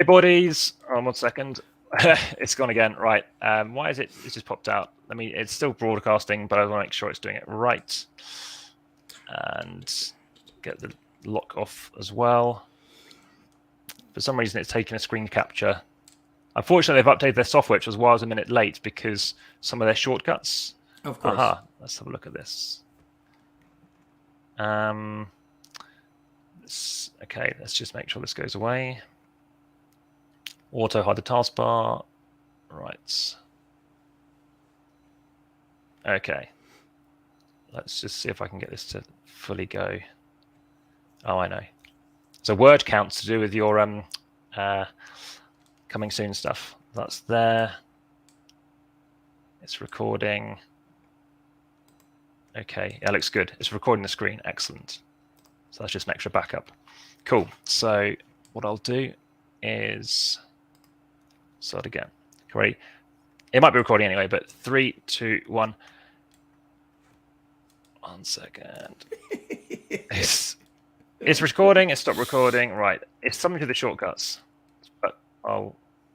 Hey, buddies. 1 second. It's gone again. Right. Why is it? It's just popped out. It's still broadcasting, but I want to make sure it's doing it right. And get the lock off as well. For some reason, it's taking a screen capture. Unfortunately, they've updated their software, which was why I was a minute late because some of their shortcuts. Of course. Let's have a look at this. Okay, let's just make sure this goes away. Auto hide the taskbar. Right. Okay. Let's just see if I can get this to fully go. Oh, I know. So word counts to do with your coming soon stuff. That's there. It's recording. Okay, yeah, looks good. It's recording the screen. Excellent. So that's just an extra backup. Cool. So what I'll do is start again. Great. It might be recording anyway, but 3, 2, 1. 1 second. It's recording. It stopped recording. Right. It's something to the shortcuts. But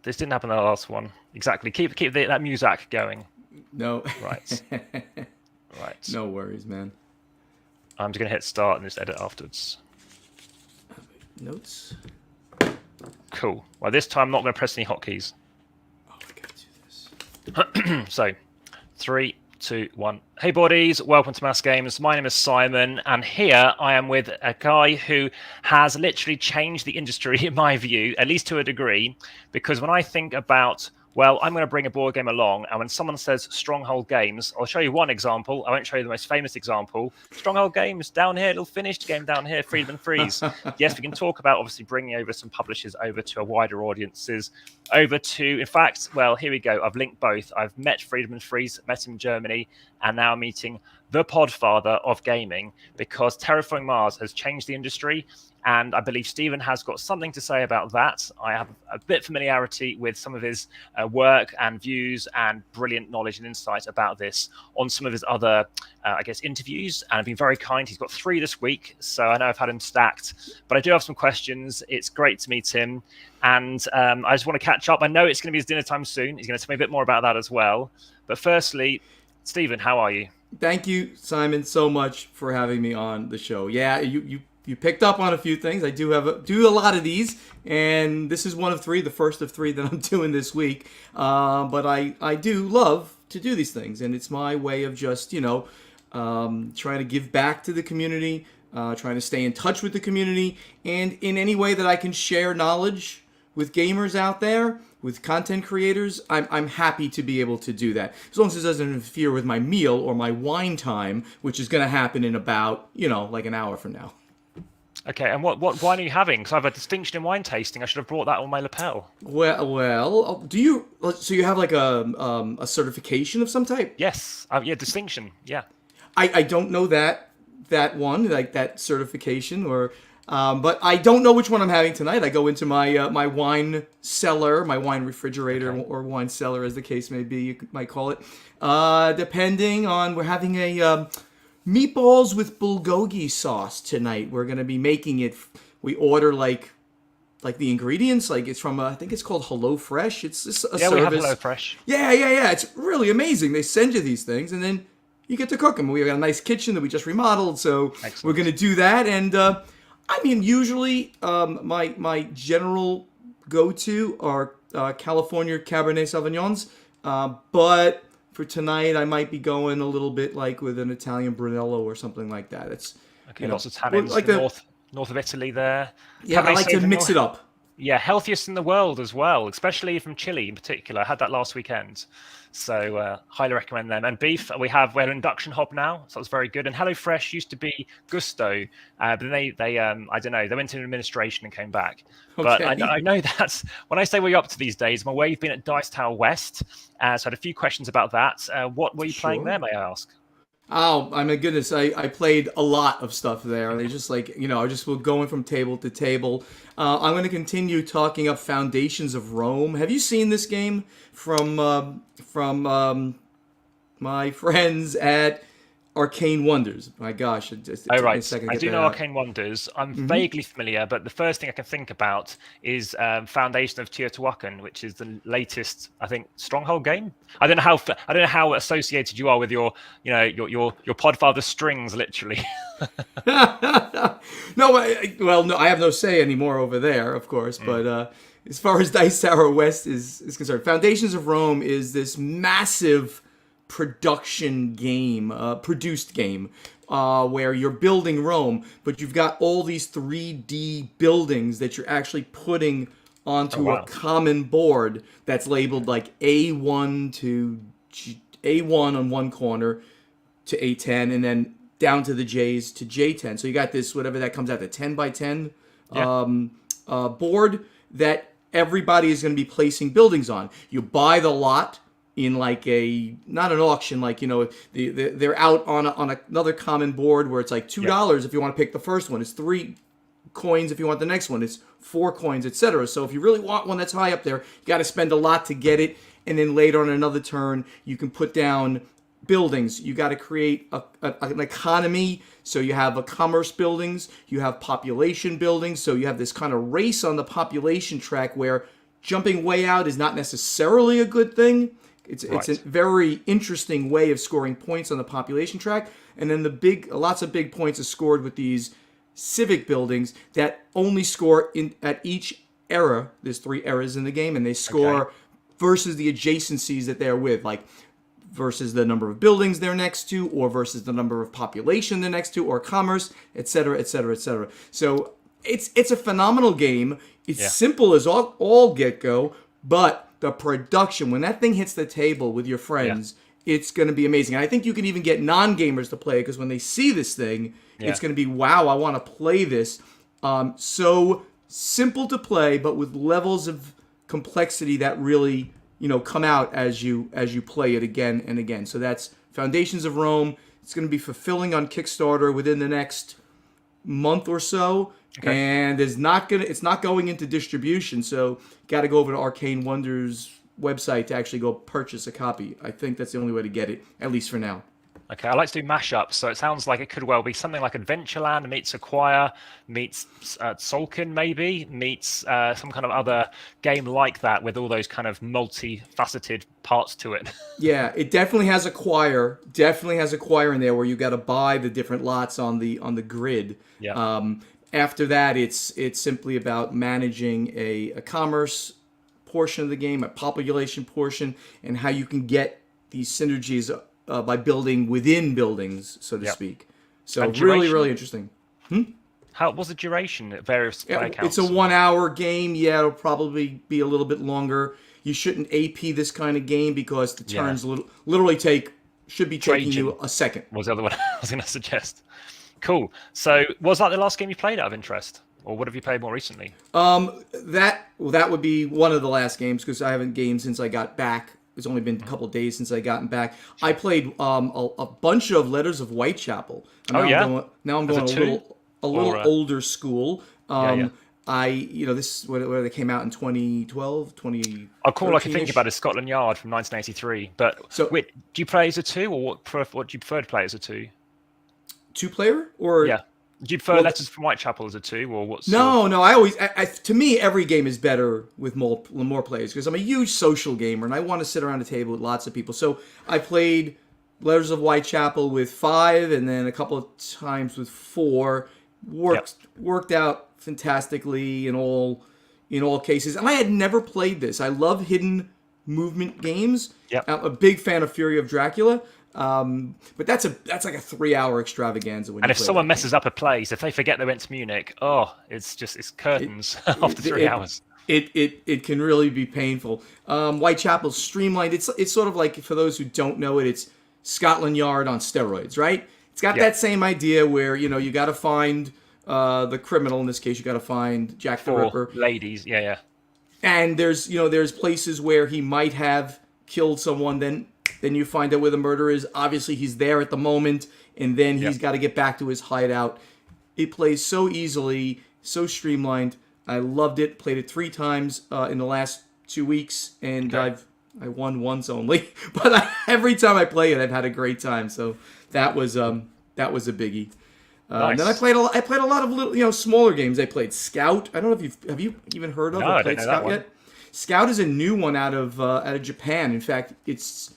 this didn't happen in the last one. Exactly. Keep that music going. No. Right. Right. No worries, man. I'm just gonna hit start and just edit afterwards. Notes. Cool. Well, this time I'm not gonna press any hotkeys. Oh, I gotta do this. So, 3, 2, 1. Hey, buddies. Welcome to AmassGames. My name is Simon, and here I am with a guy who has literally changed the industry, in my view, at least to a degree, because when I think about, well, I'm going to bring a board game along, and when someone says Stronghold Games, I'll show you one example. I won't show you the most famous example. Stronghold Games, down here, little finished game down here, Freedom and Freeze. Yes, we can talk about obviously bringing over some publishers over to a wider audiences, over to, in fact, well, here we go. I've linked both. I've met Freedom and Freeze, met him in Germany, and now I'm meeting the podfather of gaming, because Terraforming Mars has changed the industry. And I believe Stephen has got something to say about that. I have a bit of familiarity with some of his work and views and brilliant knowledge and insight about this on some of his other, I guess, interviews. And I've been very kind. He's got 3 this week, so I know I've had him stacked. But I do have some questions. It's great to meet him. And I just want to catch up. I know it's going to be his dinner time soon. He's going to tell me a bit more about that as well. But firstly, Stephen, how are you? Thank you, Simon, so much for having me on the show. Yeah, you picked up on a few things. I do do a lot of these, and this is one of 3, the first of 3 that I'm doing this week. But I do love to do these things, and it's my way of just, trying to give back to the community, trying to stay in touch with the community, and in any way that I can share knowledge with gamers out there, with content creators, I'm happy to be able to do that. As long as it doesn't interfere with my meal or my wine time, which is going to happen in about, like an hour from now. Okay, and what wine are you having? Because I have a distinction in wine tasting. I should have brought that on my lapel. Well, do you? So you have like a certification of some type? Yes, yeah, distinction. Yeah. I don't know that one, like that certification, or but I don't know which one I'm having tonight. I go into my my wine cellar, my wine refrigerator, okay, or wine cellar, as the case may be, you might call it. Depending on, we're having a meatballs with bulgogi sauce tonight. We're gonna be making it. We order like the ingredients. Like it's from I think it's called HelloFresh. It's a service. Yeah, we have HelloFresh. Yeah. It's really amazing. They send you these things, and then you get to cook them. We got a nice kitchen that we just remodeled, so excellent. We're gonna do that. And I mean, usually my general go-to are California Cabernet Sauvignons, but for tonight, I might be going a little bit like with an Italian Brunello or something like that. It's okay. Lots of tannins. Like the north of Italy there. Yeah, I like to mix it up. Yeah, healthiest in the world as well, especially from Chile in particular. I had that last weekend, so highly recommend them. And beef, we have an induction hob now, so that's very good. And HelloFresh used to be Gusto, but then they I don't know, they went into administration and came back. Okay. But I know that's when I say what you're up to these days. I'm aware you've been at Dice Tower West, so I had a few questions about that. What were you playing there, may I ask? Oh, my goodness. I played a lot of stuff there. They just I just was going from table to table. I'm going to continue talking up Foundations of Rome. Have you seen this game from my friends at Arcane Wonders. My gosh, Oh, took me right. a second I to get do that know out. Arcane Wonders. I'm vaguely familiar, but the first thing I can think about is Foundation of Teotihuacan, which is the latest, I think, Stronghold game. I don't know how associated you are with your Podfather strings, literally. No, no, I have no say anymore over there, of course. But as far as Dice Tower West is concerned, Foundations of Rome is this massive production game, produced game, where you're building Rome, but you've got all these 3D buildings that you're actually putting Oh onto a wow. common board that's labeled like A1 to A1 on one corner to A10, and then down to the J's to J10. So you got this, whatever that comes out to, 10 by 10 Yeah. board that everybody is going to be placing buildings on. You buy the lot in like not an auction, like, they're out on another common board where it's like $2 if you want to pick the first one. It's 3 coins if you want the next one. It's 4 coins, etc. So if you really want one that's high up there, you got to spend a lot to get it. And then later on another turn, you can put down buildings. You got to create an economy. So you have a commerce buildings, you have population buildings. So you have this kind of race on the population track where jumping way out is not necessarily a good thing. It's a very interesting way of scoring points on the population track. And then lots of big points are scored with these civic buildings that only score at each era. There's 3 eras in the game, and they score versus the adjacencies that they're with, like versus the number of buildings they're next to, or versus the number of population they're next to, or commerce, etc., etc., etc. So it's a phenomenal game. It's simple as all get go, but the production, when that thing hits the table with your friends, it's going to be amazing. And I think you can even get non-gamers to play it, because when they see this thing, it's going to be, wow, I want to play this. So simple to play, but with levels of complexity that really, come out as you play it again and again. So that's Foundations of Rome. It's going to be fulfilling on Kickstarter within the next month or so. Okay. And it's not going into distribution, so got to go over to Arcane Wonders website to actually go purchase a copy. I think that's the only way to get it, at least for now. Okay, I like to do mashups, so it sounds like it could well be something like Adventureland meets Acquire, meets Solkin maybe, meets some kind of other game like that with all those kind of multifaceted parts to it. Yeah, it definitely has Acquire. Definitely has Acquire in there where you got to buy the different lots on the grid. Yeah. After that, it's simply about managing a commerce portion of the game, a population portion, and how you can get these synergies by building within buildings, so to speak. So really, really interesting. How was the duration at various player counts? It's a 1-hour game. Yeah, it'll probably be a little bit longer. You shouldn't AP this kind of game because the turns literally should be taking you a second. Was the other one I was going to suggest. Cool. So was that the last game you played out of interest? Or what have you played more recently? That would be one of the last games, because I haven't gamed since I got back. It's only been a couple of days since I gotten back. I played a bunch of Letters of Whitechapel. Now I'm going a little older school. This where they came out in 2012, 20. All I can think about is Scotland Yard from 1983. But do you play as a 2, or what do you prefer to play as a 2? 2-player or do you prefer Letters from Whitechapel as a 2, or what's No. I always to me every game is better with more players, because I'm a huge social gamer and I want to sit around a table with lots of people. So I played Letters of Whitechapel with 5, and then a couple of times with 4. Worked out fantastically in all cases. And I had never played this. I love hidden movement games. I'm a big fan of Fury of Dracula. But that's like a 3-hour extravaganza. And if someone messes up a place, if they forget they went to Munich, it's curtains after 3 hours. It can really be painful. Whitechapel's streamlined. It's sort of like, for those who don't know it, it's Scotland Yard on steroids, right? It's got that same idea where you got to find the criminal. In this case, you got to find Jack the Ripper. Ladies, yeah. And there's places where he might have killed someone. Then you find out where the murderer is. Obviously, he's there at the moment, and then he's got to get back to his hideout. It plays so easily, so streamlined. I loved it. Played it 3 times in the last 2 weeks, and I've I won once only, but every time I play it, I've had a great time. So that was a biggie. Nice. Then I played a lot of little, smaller games. I played Scout. I don't know if have you even heard of No, or I don't played know Scout that yet? Scout is a new one out of Japan. In fact, it's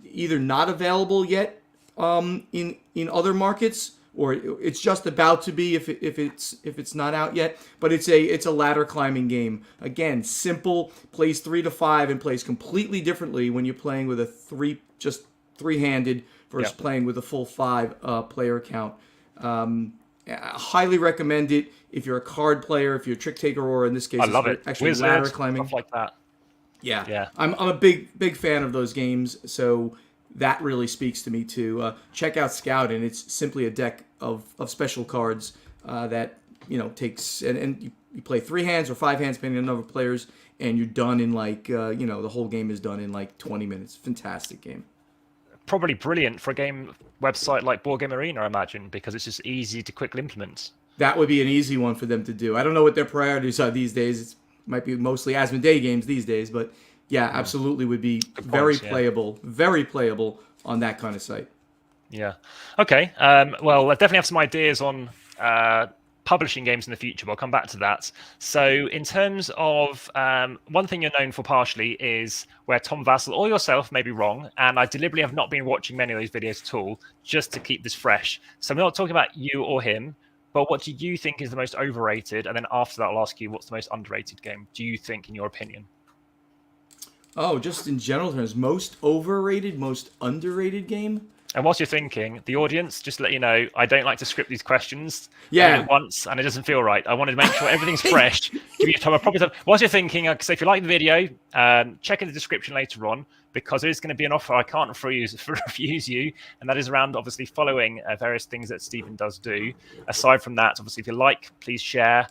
either not available yet in other markets, or it's just about to be if it's not out yet. But it's a ladder climbing game. Again, simple, plays 3 to 5 and plays completely differently when you're playing with a three-handed versus playing with a full 5 player count. I highly recommend it if you're a card player, if you're a trick taker, or in this case, I love it. Actually, Wizards, ladder climbing, stuff like that. Yeah. I'm a big fan of those games, so that really speaks to me too. Check out Scout, and it's simply a deck of special cards that takes and you play 3 hands or 5 hands depending on the number of players, and you're done in the whole game is done in 20 minutes. Fantastic game. Probably brilliant for a game website like Board Game Arena, I imagine, because it's just easy to quickly implement. That would be an easy one for them to do. I don't know what their priorities are these days. It might be mostly Asmodee games these days, but yeah, absolutely would be very playable on that kind of site. Yeah. Okay. Well, I definitely have some ideas on publishing games in the future, but I'll come back to that. So in terms of one thing you're known for partially is where Tom Vassell or yourself may be wrong, and I deliberately have not been watching many of those videos at all, just to keep this fresh. So I'm not talking about you or him, but what do you think is the most overrated? And then after that, I'll ask you, what's the most underrated game, do you think, in your opinion? Oh, just in general terms, most overrated, most underrated game? And whilst you're thinking, the audience, just to let you know, I don't like to script these questions at once, and it doesn't feel right. I wanted to make sure everything's fresh. Give you time, a proper time. Whilst you're thinking, like I say, if you like the video, check in the description later on, because there is going to be an offer I can't refuse you, and that is around, obviously, following various things that Stephen does do. Aside from that, obviously, if you like, please share.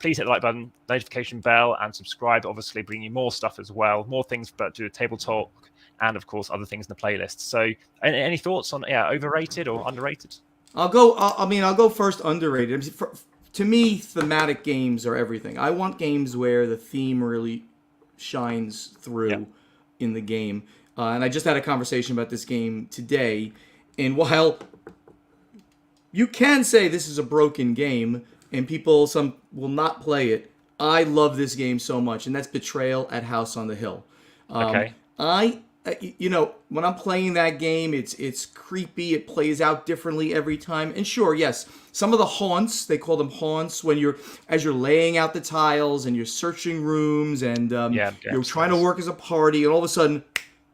Please hit the like button, notification bell, and subscribe. Obviously, bringing you more stuff as well, more things but do a table talk, and of course other things in the playlist. So, any thoughts on overrated or underrated? I'll go first. Underrated. To me, thematic games are everything. I want games where the theme really shines through in the game. And I just had a conversation about this game today. And while you can say this is a broken game, and some will not play it, I love this game so much, and that's Betrayal at House on the Hill. Okay. When I'm playing that game, it's creepy. It plays out differently every time. And sure, yes, some of the haunts, they call them haunts, as you're laying out the tiles and you're searching rooms and you're trying to work as a party, and all of a sudden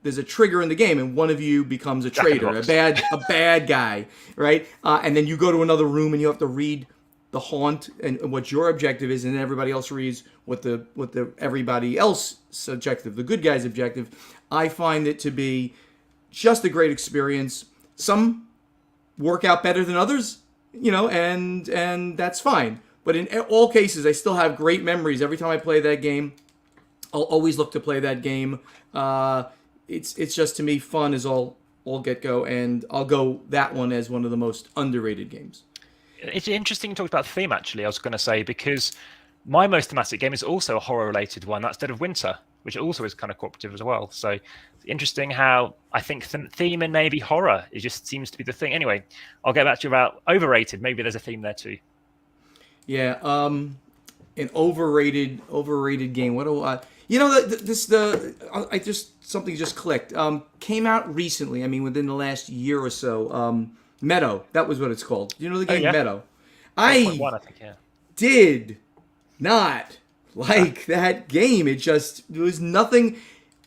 there's a trigger in the game, and one of you becomes a traitor, a bad guy, right? And then you go to another room and you have to read the haunt and what your objective is, and then everybody else reads what the everybody else's objective, the good guy's objective. I find it to be just a great experience. Some work out better than others, and that's fine. But in all cases, I still have great memories every time I play that game. I'll always look to play that game. It's just, to me, fun as all get go, and I'll go that one as one of the most underrated games. It's interesting you talked about theme, actually, I was going to say, because my most thematic game is also a horror-related one. That's Dead of Winter, which also is kind of cooperative as well. So it's interesting how I think theme and maybe horror, it just seems to be the thing. Anyway, I'll get back to you about overrated. Maybe there's a theme there too. Yeah, an overrated game. What do I... something just clicked. Came out recently. I mean, within the last year or so. Meadow. That was what it's called. You know the game Meadow? I think, did not like that game. There was nothing.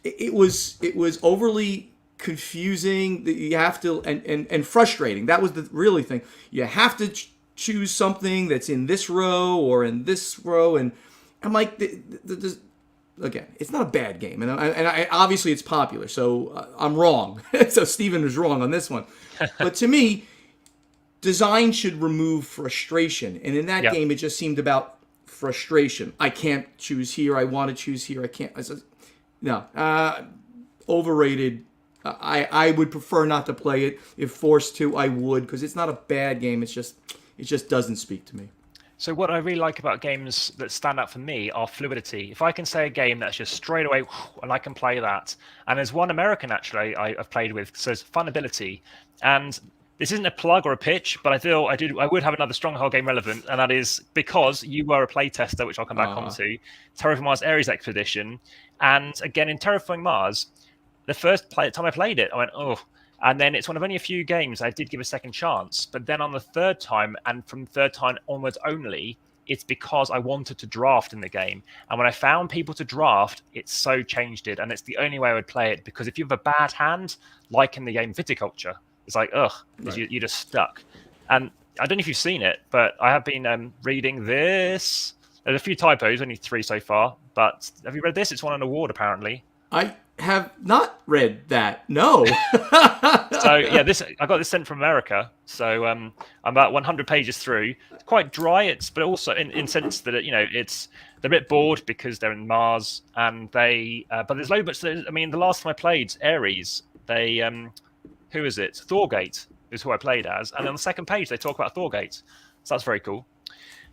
It was overly confusing. You have to and frustrating. That was the really thing. You have to choose something that's in this row or in this row, and I'm like, again, it's not a bad game, and I obviously it's popular, so I'm wrong. So Stephen was wrong on this one. But to me, design should remove frustration, and in that game, it just seemed about frustration. I can't choose here. I want to choose here. I can't. Overrated. I would prefer not to play it. If forced to, I would, because it's not a bad game. It just doesn't speak to me. So what I really like about games that stand out for me are fluidity. If I can say a game that's just straight away, and I can play that, and there's one American actually I've played with, so it's Funability, and this isn't a plug or a pitch, but I would have another Stronghold game relevant, and that is because you were a playtester, which I'll come back onto, Terraforming Mars Ares Expedition, and again in Terraforming Mars, the time I played it, I went, oh. And then it's one of only a few games I did give a second chance. But then on the third time, and from third time onwards only, it's because I wanted to draft in the game. And when I found people to draft, it so changed it. And it's the only way I would play it. Because if you have a bad hand, like in the game Viticulture, it's like, ugh, right. You're just stuck. And I don't know if you've seen it, but I have been reading this. There's a few typos, only 3 so far. But have you read this? It's won an award, apparently. I have not read that. No. So yeah, I got this sent from America. So I'm about 100 pages through. It's quite dry. But also in sense that they're a bit bored because they're in Mars, and but there's loads. I mean, the last time I played Ares, who is it? Thorgate is who I played as, and on the second page they talk about Thorgate. So that's very cool.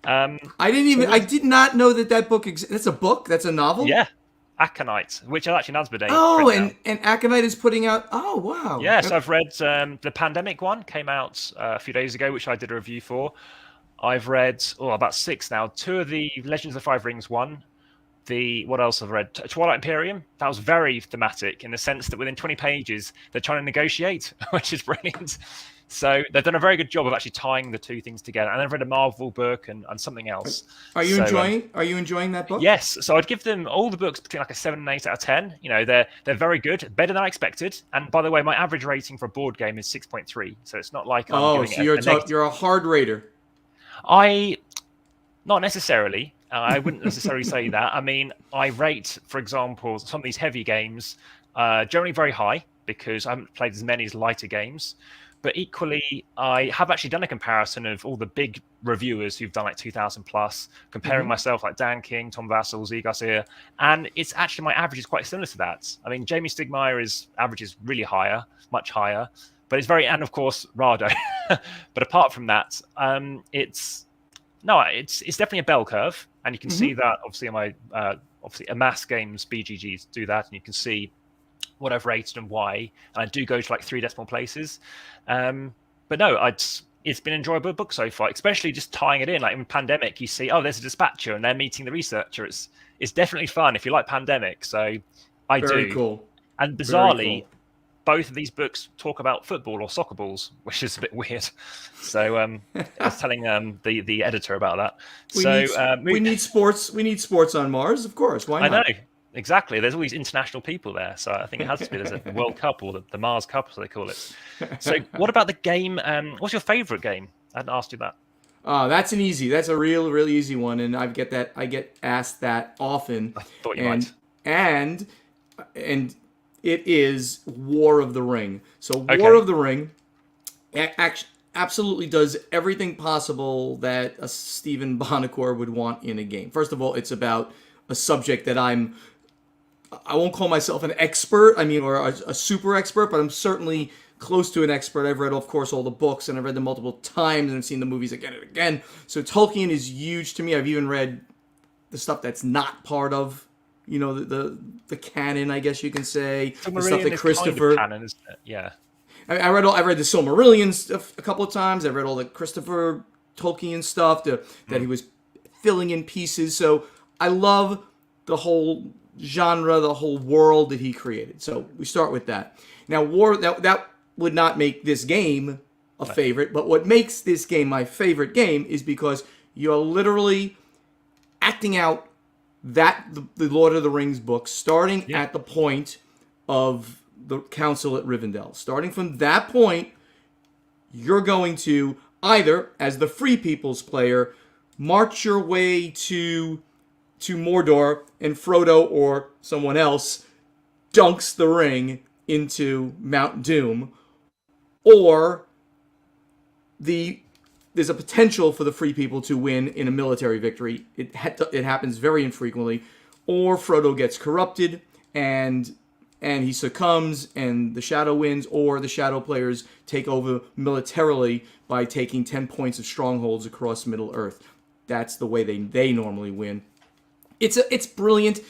I did not know that book exists. That's a book. That's a novel. Yeah. Aconite, which is actually Nasbadane. Oh, and Aconite is putting out. Oh, wow. Yes, I've read the Pandemic one, came out a few days ago, which I did a review for. I've read about 6 now. 2 of the Legends of the Five Rings one. What else have I read? Twilight Imperium. That was very thematic in the sense that within 20 pages they're trying to negotiate, which is brilliant. So they've done a very good job of actually tying the 2 things together. And I've read a Marvel book and something else. Are you enjoying that book? Yes. So I'd give them all the books between like a 7 and 8 out of 10. They're very good, better than I expected. And by the way, my average rating for a board game is 6.3. So it's not like you're a hard rater. Not necessarily. I wouldn't necessarily say that. I mean, I rate, for example, some of these heavy games generally very high because I haven't played as many as lighter games. But equally, I have actually done a comparison of all the big reviewers who've done like 2,000 plus, comparing myself like Dan King, Tom Vassell, Z Garcia, and it's actually my average is quite similar to that. I mean, Jamie Stigmeyer's average is really higher, much higher, but it's and of course Rado. But apart from that, it's definitely a bell curve, and you can see that obviously on my AmassGames BGGs do that, and you can see what I've rated and why, and I do go to like 3 decimal places. But no, it's been an enjoyable book so far, especially just tying it in. Like in Pandemic, you see, there's a dispatcher and they're meeting the researcher. It's definitely fun if you like Pandemic. So I do. Very cool. And bizarrely, both of these books talk about football or soccer balls, which is a bit weird. So I was telling the editor about that. We need sports. We need sports on Mars, of course. Why not? I know. Exactly. There's all these international people there. So I think it has to be. There's a World Cup or the Mars Cup, as they call it. So what about the game? What's your favorite game? I hadn't asked you that. That's a really easy one. And I get asked that often. I thought you might. And it is War of the Ring. So War of the Ring absolutely does everything possible that a Stephen Buonocore would want in a game. First of all, it's about a subject that I won't call myself an expert, or a super expert, but I'm certainly close to an expert. I've read, of course, all the books, and I've read them multiple times, and I've seen the movies again and again. So Tolkien is huge to me. I've even read the stuff that's not part of, the canon, I guess you can say. The stuff that Christopher... Kind of canon, isn't it? Yeah. I read the Silmarillion stuff a couple of times. I've read all the Christopher Tolkien stuff that he was filling in pieces. So I love the whole genre, the whole world that he created. So we start with that. Now, that would not make this game a favorite, but what makes this game my favorite game is because you're literally acting out the Lord of the Rings book, starting at the point of the Council at Rivendell. Starting from that point, you're going to either, as the Free People's player, march your way to Mordor, and Frodo or someone else dunks the ring into Mount Doom, or there's a potential for the Free People to win in a military victory. It happens very infrequently, or Frodo gets corrupted and he succumbs and the Shadow wins, or the Shadow players take over militarily by taking 10 points of strongholds across Middle Earth. that's the way they normally win. It's brilliant.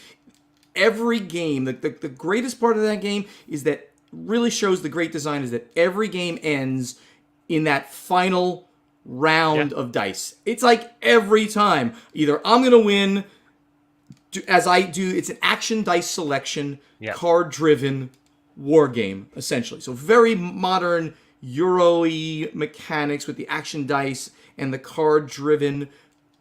Every game, the greatest part of that game is that really shows the great design is that every game ends in that final round of dice. It's like every time, either I'm going to win, as I do, it's an action dice selection, card-driven war game, essentially. So very modern Euro-y mechanics with the action dice and the card-driven,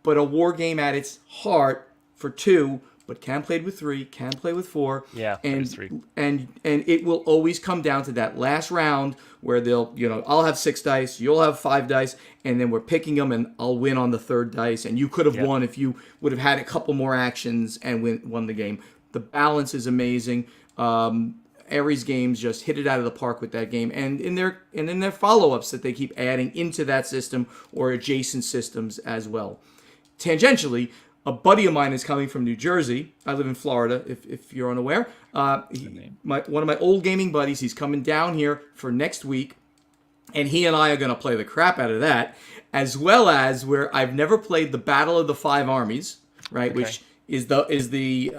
but a war game at its heart for 2, but can play with 3, can play with 4. Yeah, and 3. And it will always come down to that last round where I'll have 6 dice, you'll have 5 dice, and then we're picking them, and I'll win on the 3rd dice, and you could have won if you would have had a couple more actions and won the game. The balance is amazing. Ares Games just hit it out of the park with that game, and in their follow-ups that they keep adding into that system or adjacent systems as well. Tangentially, a buddy of mine is coming from New Jersey. I live in Florida, if you're unaware. One of my old gaming buddies, he's coming down here for next week, and he and I are going to play the crap out of that, as well as where I've never played the Battle of the Five Armies, right? Which is the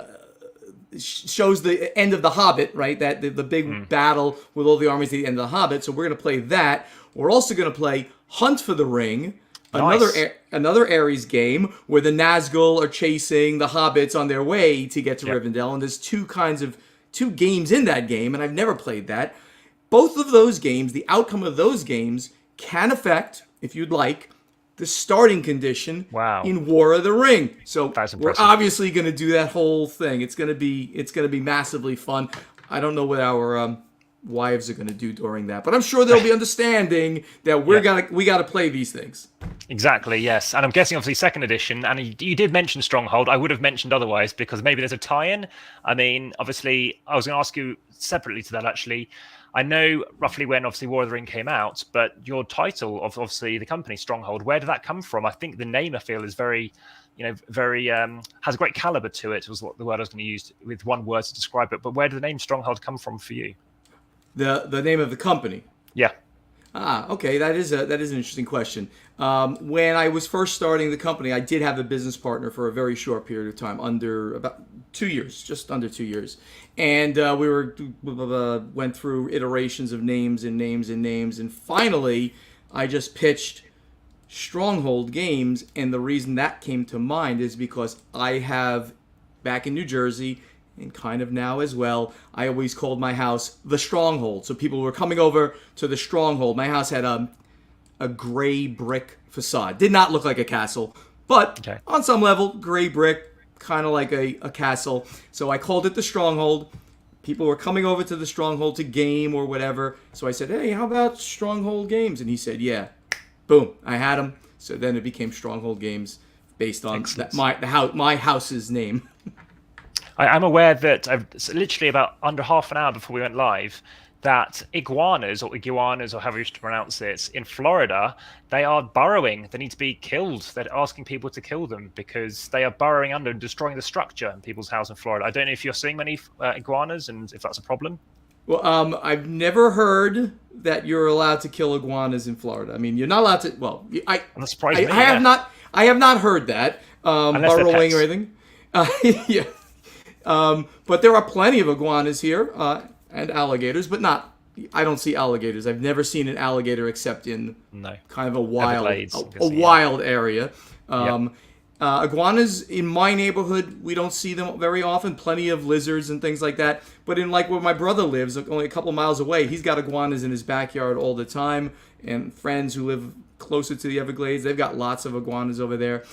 shows the end of the Hobbit, right? That the big battle with all the armies at the end of the Hobbit. So we're going to play that. We're also going to play Hunt for the Ring. Nice. Another Ares game where the Nazgul are chasing the hobbits on their way to get to Rivendell, and there's two games in that game, and I've never played that. Both of those games, the outcome of those games can affect, if you'd like, the starting condition in War of the Ring. So we're obviously going to do that whole thing. It's going to be massively fun. I don't know what our wives are going to do during that, but I'm sure they'll be understanding that we got to play these things. Exactly, yes. And I'm guessing obviously 2nd edition, and you did mention Stronghold. I would have mentioned otherwise because maybe there's a tie-in. I mean, obviously, I was going to ask you separately to that actually. I know roughly when obviously War of the Ring came out, but your title of obviously the company Stronghold, where did that come from? I think the name I feel is very has a great caliber to it, was what the word I was going to use with one word to describe it. But where did the name Stronghold come from for you? The name of the company. Yeah. Okay. That is an interesting question. When I was first starting the company, I did have a business partner for a very short period of time, under about 2 years, just under 2 years, and we went through iterations of names, and finally, I just pitched Stronghold Games, and the reason that came to mind is because I have back in New Jersey. And kind of now as well, I always called my house the Stronghold. So people were coming over to the Stronghold. My house had a gray brick facade. Did not look like a castle, but on some level, gray brick, kind of like a castle. So I called it the Stronghold. People were coming over to the Stronghold to game or whatever. So I said, hey, how about Stronghold Games? And he said, yeah. Boom, I had him. So then it became Stronghold Games based on my house's name. I'm aware that literally about under half an hour before we went live, that iguanas or however you wish to pronounce it, in Florida, they are burrowing. They need to be killed. They're asking people to kill them because they are burrowing under and destroying the structure in people's house in Florida. I don't know if you're seeing many iguanas and if that's a problem. Well, I've never heard that you're allowed to kill iguanas in Florida. I mean, you're not allowed to. Well, I have not heard that burrowing or anything. Yeah. But there are plenty of iguanas here and alligators, but I don't see alligators. I've never seen an alligator except in kind of a wild area. Iguanas in my neighborhood, we don't see them very often. Plenty of lizards and things like that. But in like where my brother lives, only a couple miles away, he's got iguanas in his backyard all the time. And friends who live closer to the Everglades, they've got lots of iguanas over there.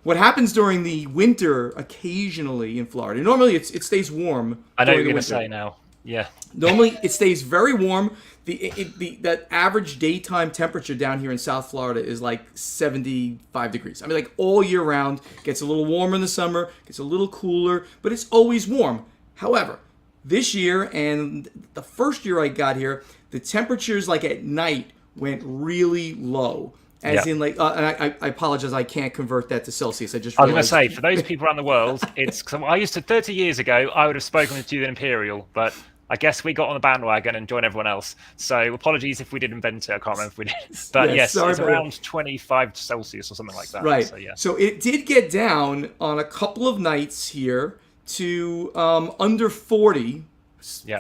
What happens during the winter occasionally in Florida, normally it stays warm. I know what you're going to say now. Yeah. Normally it stays very warm. That average daytime temperature down here in South Florida is like 75 degrees. I mean, like all year round. Gets a little warmer in the summer, gets a little cooler, but it's always warm. However, this year and the first year I got here, the temperatures like at night went really low. As in, like, and I apologize, I can't convert that to Celsius. I was going to say, for those people around the world, it's. I used to 30 years ago, I would have spoken to you in Imperial, but I guess we got on the bandwagon and joined everyone else. So apologies if we did invent it. I can't remember if we did. But yes, it's around 25 Celsius or something like that. Right. So, yeah. So it did get down on a couple of nights here to under 40,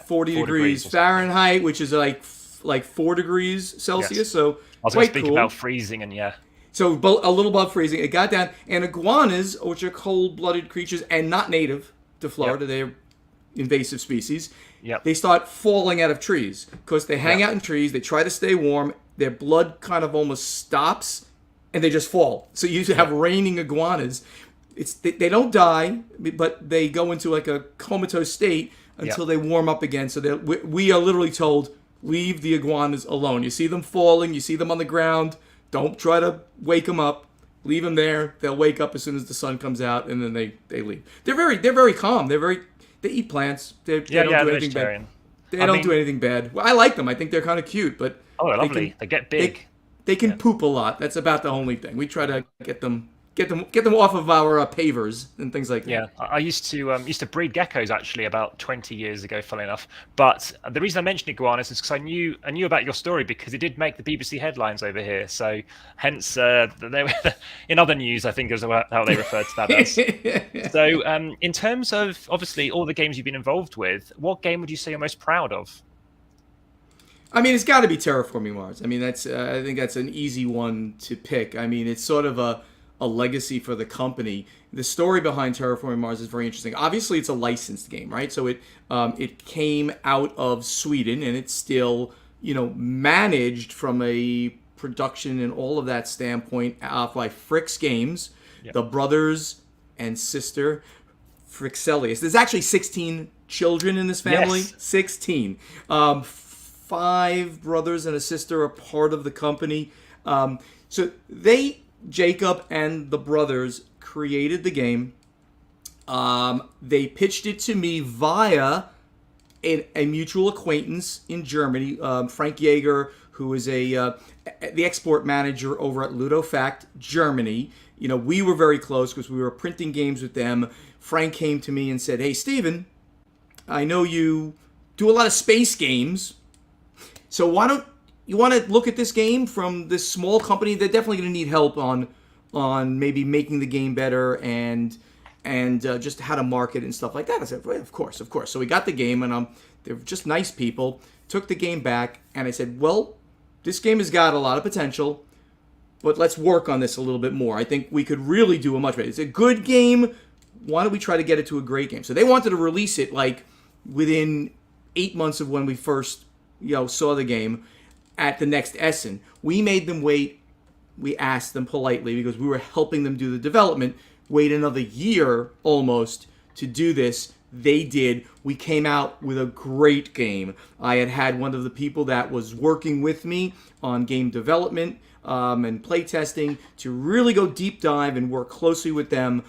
40 degrees Fahrenheit, which is like 4 degrees Celsius. Yes. So I was going to speak about freezing and So a little above freezing. It got down. And iguanas, which are cold-blooded creatures and not native to Florida, they're invasive species. They start falling out of trees because they hang out in trees. They try to stay warm. Their blood kind of almost stops, and they just fall. So you have raining iguanas. They don't die, but they go into like a comatose state until they warm up again. So we are literally told, leave the iguanas alone. You see them falling. You see them on the ground. Don't try to wake them up. Leave them there. They'll wake up as soon as the sun comes out, and then they leave. They're very calm. They eat plants. They don't do anything bad. They don't do anything bad. Well, I like them. I think they're kind of cute, but they're lovely. They get big. They can poop a lot. That's about the only thing. We try to get them off of our pavers and things like that. Yeah, I used to breed geckos actually about 20 years ago, funnily enough. But the reason I mentioned iguanas is because I knew about your story because it did make the BBC headlines over here. So hence, they were, in other news, I think is how they referred to that as. So in terms of obviously all the games you've been involved with, what game would you say you're most proud of? I mean, it's got to be Terraforming Mars. I mean, I think that's an easy one to pick. I mean, it's sort of a legacy for the company. The story behind Terraforming Mars is very interesting. Obviously, it's a licensed game, right? So it came out of Sweden, and it's still managed from a production and all of that standpoint by Fricks Games, the brothers and sister Frixelius. There's actually 16 children in this family. Yes. 16. 5 brothers and a sister are part of the company. So Jacob and the brothers created the game. They pitched it to me via a mutual acquaintance in Germany, Frank Jaeger, who is the export manager over at Ludofact Germany. We were very close because we were printing games with them. Frank came to me and said, "Hey, Stephen, I know you do a lot of space games. So why don't you want to look at this game from this small company? They're definitely going to need help on maybe making the game better and just how to market and stuff like that." I said, well, of course. So we got the game, and they're just nice people. Took the game back, and I said, well, this game has got a lot of potential, but let's work on this a little bit more. I think we could really do a much better. It's a good game. Why don't we try to get it to a great game? So they wanted to release it like within 8 months of when we first saw the game at the next Essen. We made them wait. We asked them politely because we were helping them do the development. Wait another year almost to do this. They did. We came out with a great game. I had one of the people that was working with me on game development and playtesting to really go deep dive and work closely with them.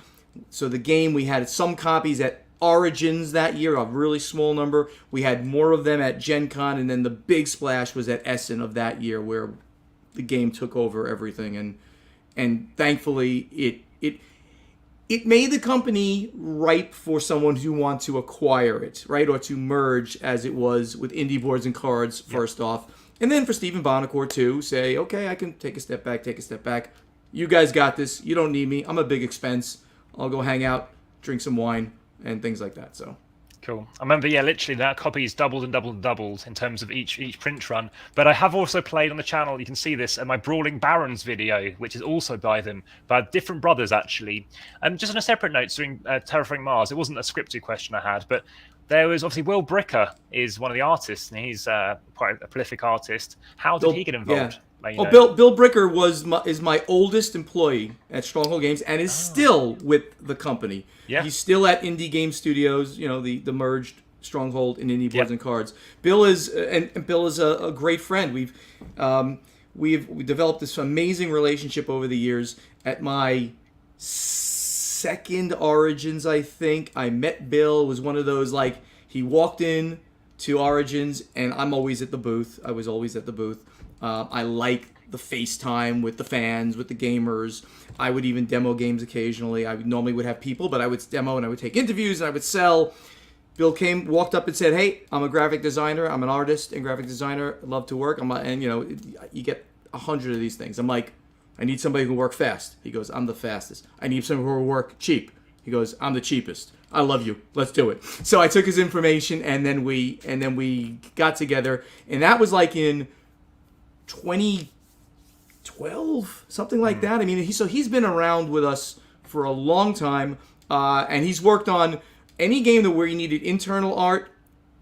So the game, we had some copies at Origins that year, a really small number. We had more of them at Gen Con, and then the big splash was at Essen of that year where the game took over everything. And thankfully, it made the company ripe for someone who wants to acquire it, right? Or to merge, as it was with Indie Boards and Cards, first off. And then for Stephen Buonocore, too, say, okay, I can take a step back. You guys got this. You don't need me. I'm a big expense. I'll go hang out, drink some wine, and things like that. So cool. I remember, literally that copies doubled and doubled and doubled in terms of each print run. But I have also played on the channel, you can see this, my Brawling Barons video, which is also by them, by different brothers actually. Just on a separate note, during Terraforming Mars, it wasn't a scripted question I had, but there was obviously Will Bricker is one of the artists, and he's quite a prolific artist. How did he get involved? Yeah. Bill Bricker is my oldest employee at Stronghold Games and is still with the company. Yeah. He's still at Indie Game Studios, the merged Stronghold and Indie Boards and Cards. Bill is a great friend. We've developed this amazing relationship over the years. At my second Origins, I think, I met Bill. It was one of those, he walked in to Origins, and I'm always at the booth. I was always at the booth. I like the FaceTime with the fans, with the gamers. I would even demo games occasionally. I normally would have people, but I would demo and I would take interviews and I would sell. Bill walked up and said, "Hey, I'm a graphic designer. I'm an artist and graphic designer. I love to work." And you get 100 of these things. I'm like, "I need somebody who can work fast." He goes, "I'm the fastest." "I need somebody who will work cheap." He goes, "I'm the cheapest." "I love you. Let's do it." So I took his information, and then we got together, and that was like in 2012, something like that. I mean, he's been around with us for a long time, and he's worked on any game where we needed internal art.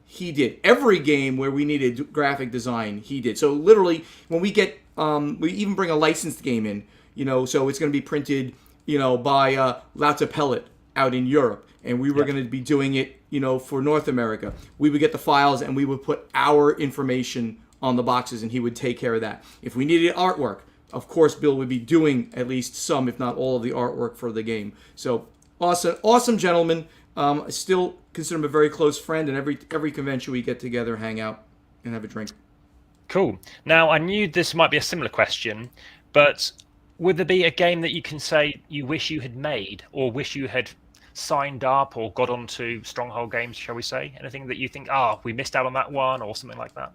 He did every game where we needed graphic design. He did. So literally, when we get, we even bring a licensed game in. So it's going to be printed, by Lauta Pellet out in Europe, and we were going to be doing it, for North America. We would get the files and we would put our information on the boxes, and he would take care of that. If we needed artwork, of course, Bill would be doing at least some, if not all, of the artwork for the game. So awesome gentleman. I still consider him a very close friend, and every convention we get together, hang out, and have a drink. Cool. Now, I knew this might be a similar question, but would there be a game that you can say you wish you had made, or wish you had signed up or got onto Stronghold Games, shall we say? Anything that you think, we missed out on that one, or something like that?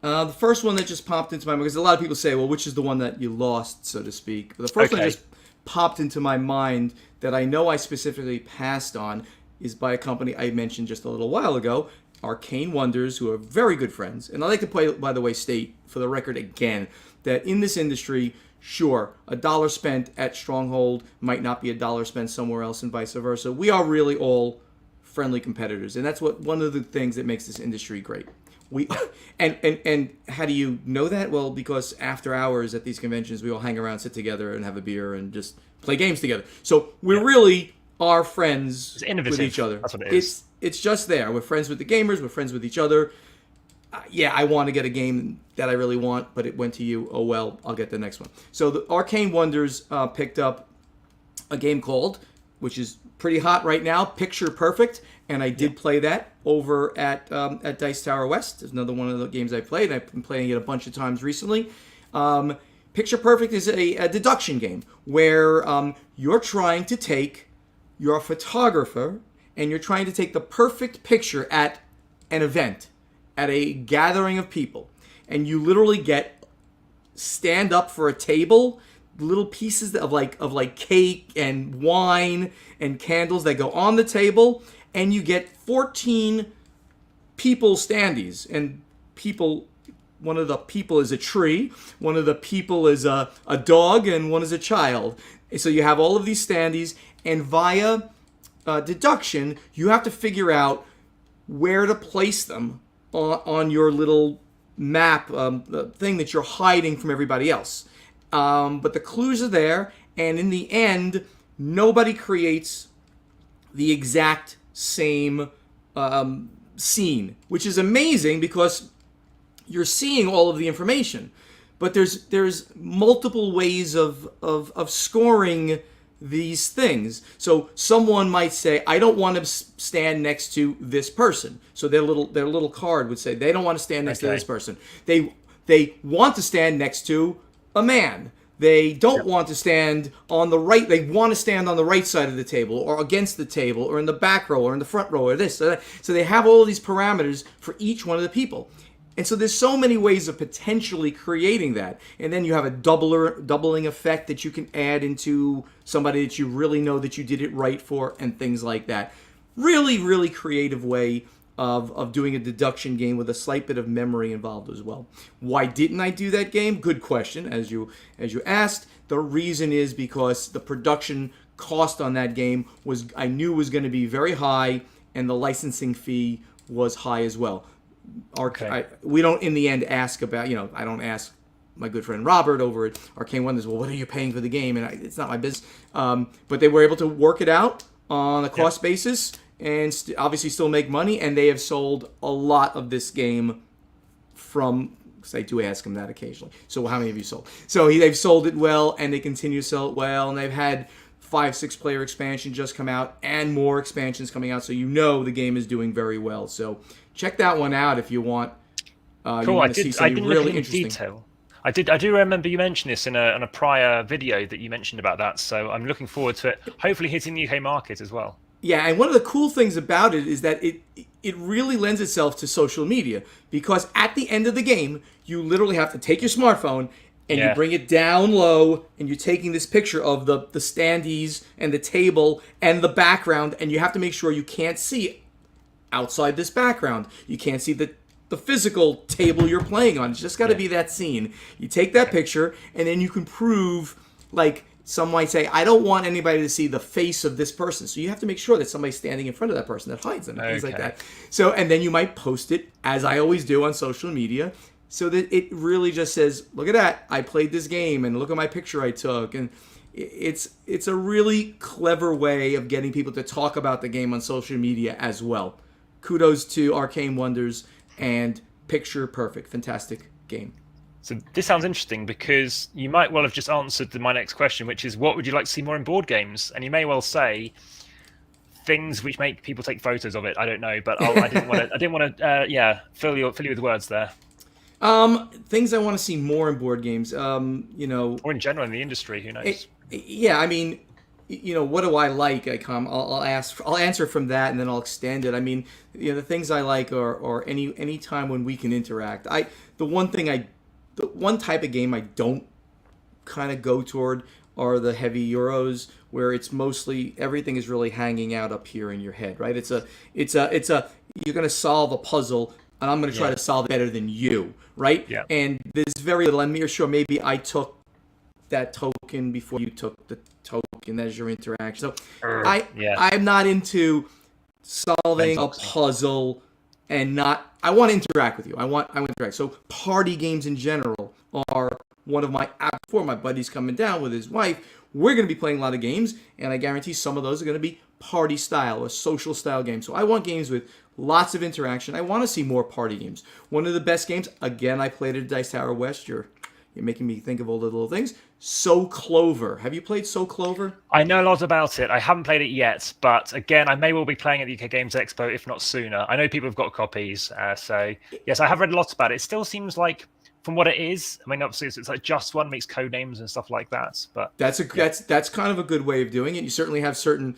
The first one that just popped into my mind, because a lot of people say, well, which is the one that you lost, so to speak? But the first one that just popped into my mind that I know I specifically passed on is by a company I mentioned just a little while ago, Arcane Wonders, who are very good friends. And I like to, by the way, state for the record again that in this industry, sure, $1 spent at Stronghold might not be $1 spent somewhere else, and vice versa. We are really all friendly competitors, and that's one of the things that makes this industry great. And how do you know that? Well, because after hours at these conventions, we all hang around, sit together, and have a beer and just play games together. So we really are friends with each other. That's what it is. It's just there. We're friends with the gamers. We're friends with each other. I want to get a game that I really want, but it went to you. Oh, well, I'll get the next one. So the Arcane Wonders picked up a game called, which is pretty hot right now, Picture Perfect. And I did play that over at Dice Tower West. It's another one of the games I played. I've been playing it a bunch of times recently. Picture Perfect is a deduction game where you're trying to take, you're a photographer, and you're trying to take the perfect picture at an event, at a gathering of people. And you literally stand up for a table, little pieces of like cake and wine and candles that go on the table, and you get 14 people standees. And one of the people is a tree, one of the people is a dog, and one is a child. And so you have all of these standees, and via deduction, you have to figure out where to place them on your little map, the thing that you're hiding from everybody else. But the clues are there, and in the end, nobody creates the exact same scene, which is amazing because you're seeing all of the information. But there's multiple ways of scoring these things. So someone might say, I don't want to stand next to this person. So their little card would say they don't want to stand next to this person. They want to stand next to a man. They don't want to stand on the right. They want to stand on the right side of the table, or against the table, or in the back row, or in the front row, or this. So they have all of these parameters for each one of the people. And so there's so many ways of potentially creating that. And then you have a doubling effect that you can add into somebody that you really know that you did it right for, and things like that. Really, really creative way of doing a deduction game with a slight bit of memory involved as well. Why didn't I do that game? Good question, as you asked. The reason is because the production cost on that game I knew was going to be very high, and the licensing fee was high as well. We don't in the end ask about, I don't ask my good friend Robert over at Arcane Wonders, well, what are you paying for the game? And it's not my business. But they were able to work it out on a cost basis, and obviously still make money, and they have sold a lot of this game from, because I do ask them that occasionally. So how many of you sold? So they've sold it well, and they continue to sell it well, and they've had 5-6 player expansion just come out, and more expansions coming out, so the game is doing very well. So check that one out if you want. Cool. I didn't look in detail. I do remember you mentioned this in a prior video that you mentioned about that. So I'm looking forward to it. Hopefully hitting the UK market as well. Yeah, and one of the cool things about it is that it really lends itself to social media, because at the end of the game, you literally have to take your smartphone and you Yeah. bring it down low, and you're taking this picture of the standees and the table and the background, and you have to make sure you can't see outside this background. You can't see the physical table you're playing on. It's just got to be that scene. You take that picture, and then you can prove, like, some might say, I don't want anybody to see the face of this person. So you have to make sure that somebody's standing in front of that person that hides them and things like that. So, and then you might post it, as I always do, on social media, so that it really just says, look at that, I played this game, and look at my picture I took. And it's a really clever way of getting people to talk about the game on social media as well. Kudos to Arcane Wonders and Picture Perfect. Fantastic game. So this sounds interesting, because you might well have just answered my next question, which is, what would you like to see more in board games? And you may well say things which make people take photos of it. I don't know, but I didn't want to fill you with words there. Things I want to see more in board games. Or in general in the industry. Who knows? I mean, what do I like? I'll answer from that, and then I'll extend it. I mean, the things I like are any time when we can interact. The one type of game I don't kind of go toward are the heavy Euros, where it's mostly everything is really hanging out up here in your head, right? It's a you're going to solve a puzzle, and I'm going to try to solve it better than you, right? Yeah. And there's very little. I'm sure maybe I took that token before you took the token as your interaction. So I'm not into solving a puzzle and not. I want to interact with you. I want to interact. So party games in general are one of my. Before my buddy's coming down with his wife, we're going to be playing a lot of games, and I guarantee some of those are going to be party style or social style games. So I want games with lots of interaction. I want to see more party games. One of the best games, again, I played at Dice Tower West. You're making me think of all the little things. So Clover. Have you played So Clover? I know a lot about it. I haven't played it yet, but again, I may well be playing at the UK Games Expo, if not sooner. I know people have got copies, so yes, I have read a lot about it. It still seems like, from what it is, I mean, obviously it's like Just One makes code names and stuff like that. But that's kind of a good way of doing it. You certainly have certain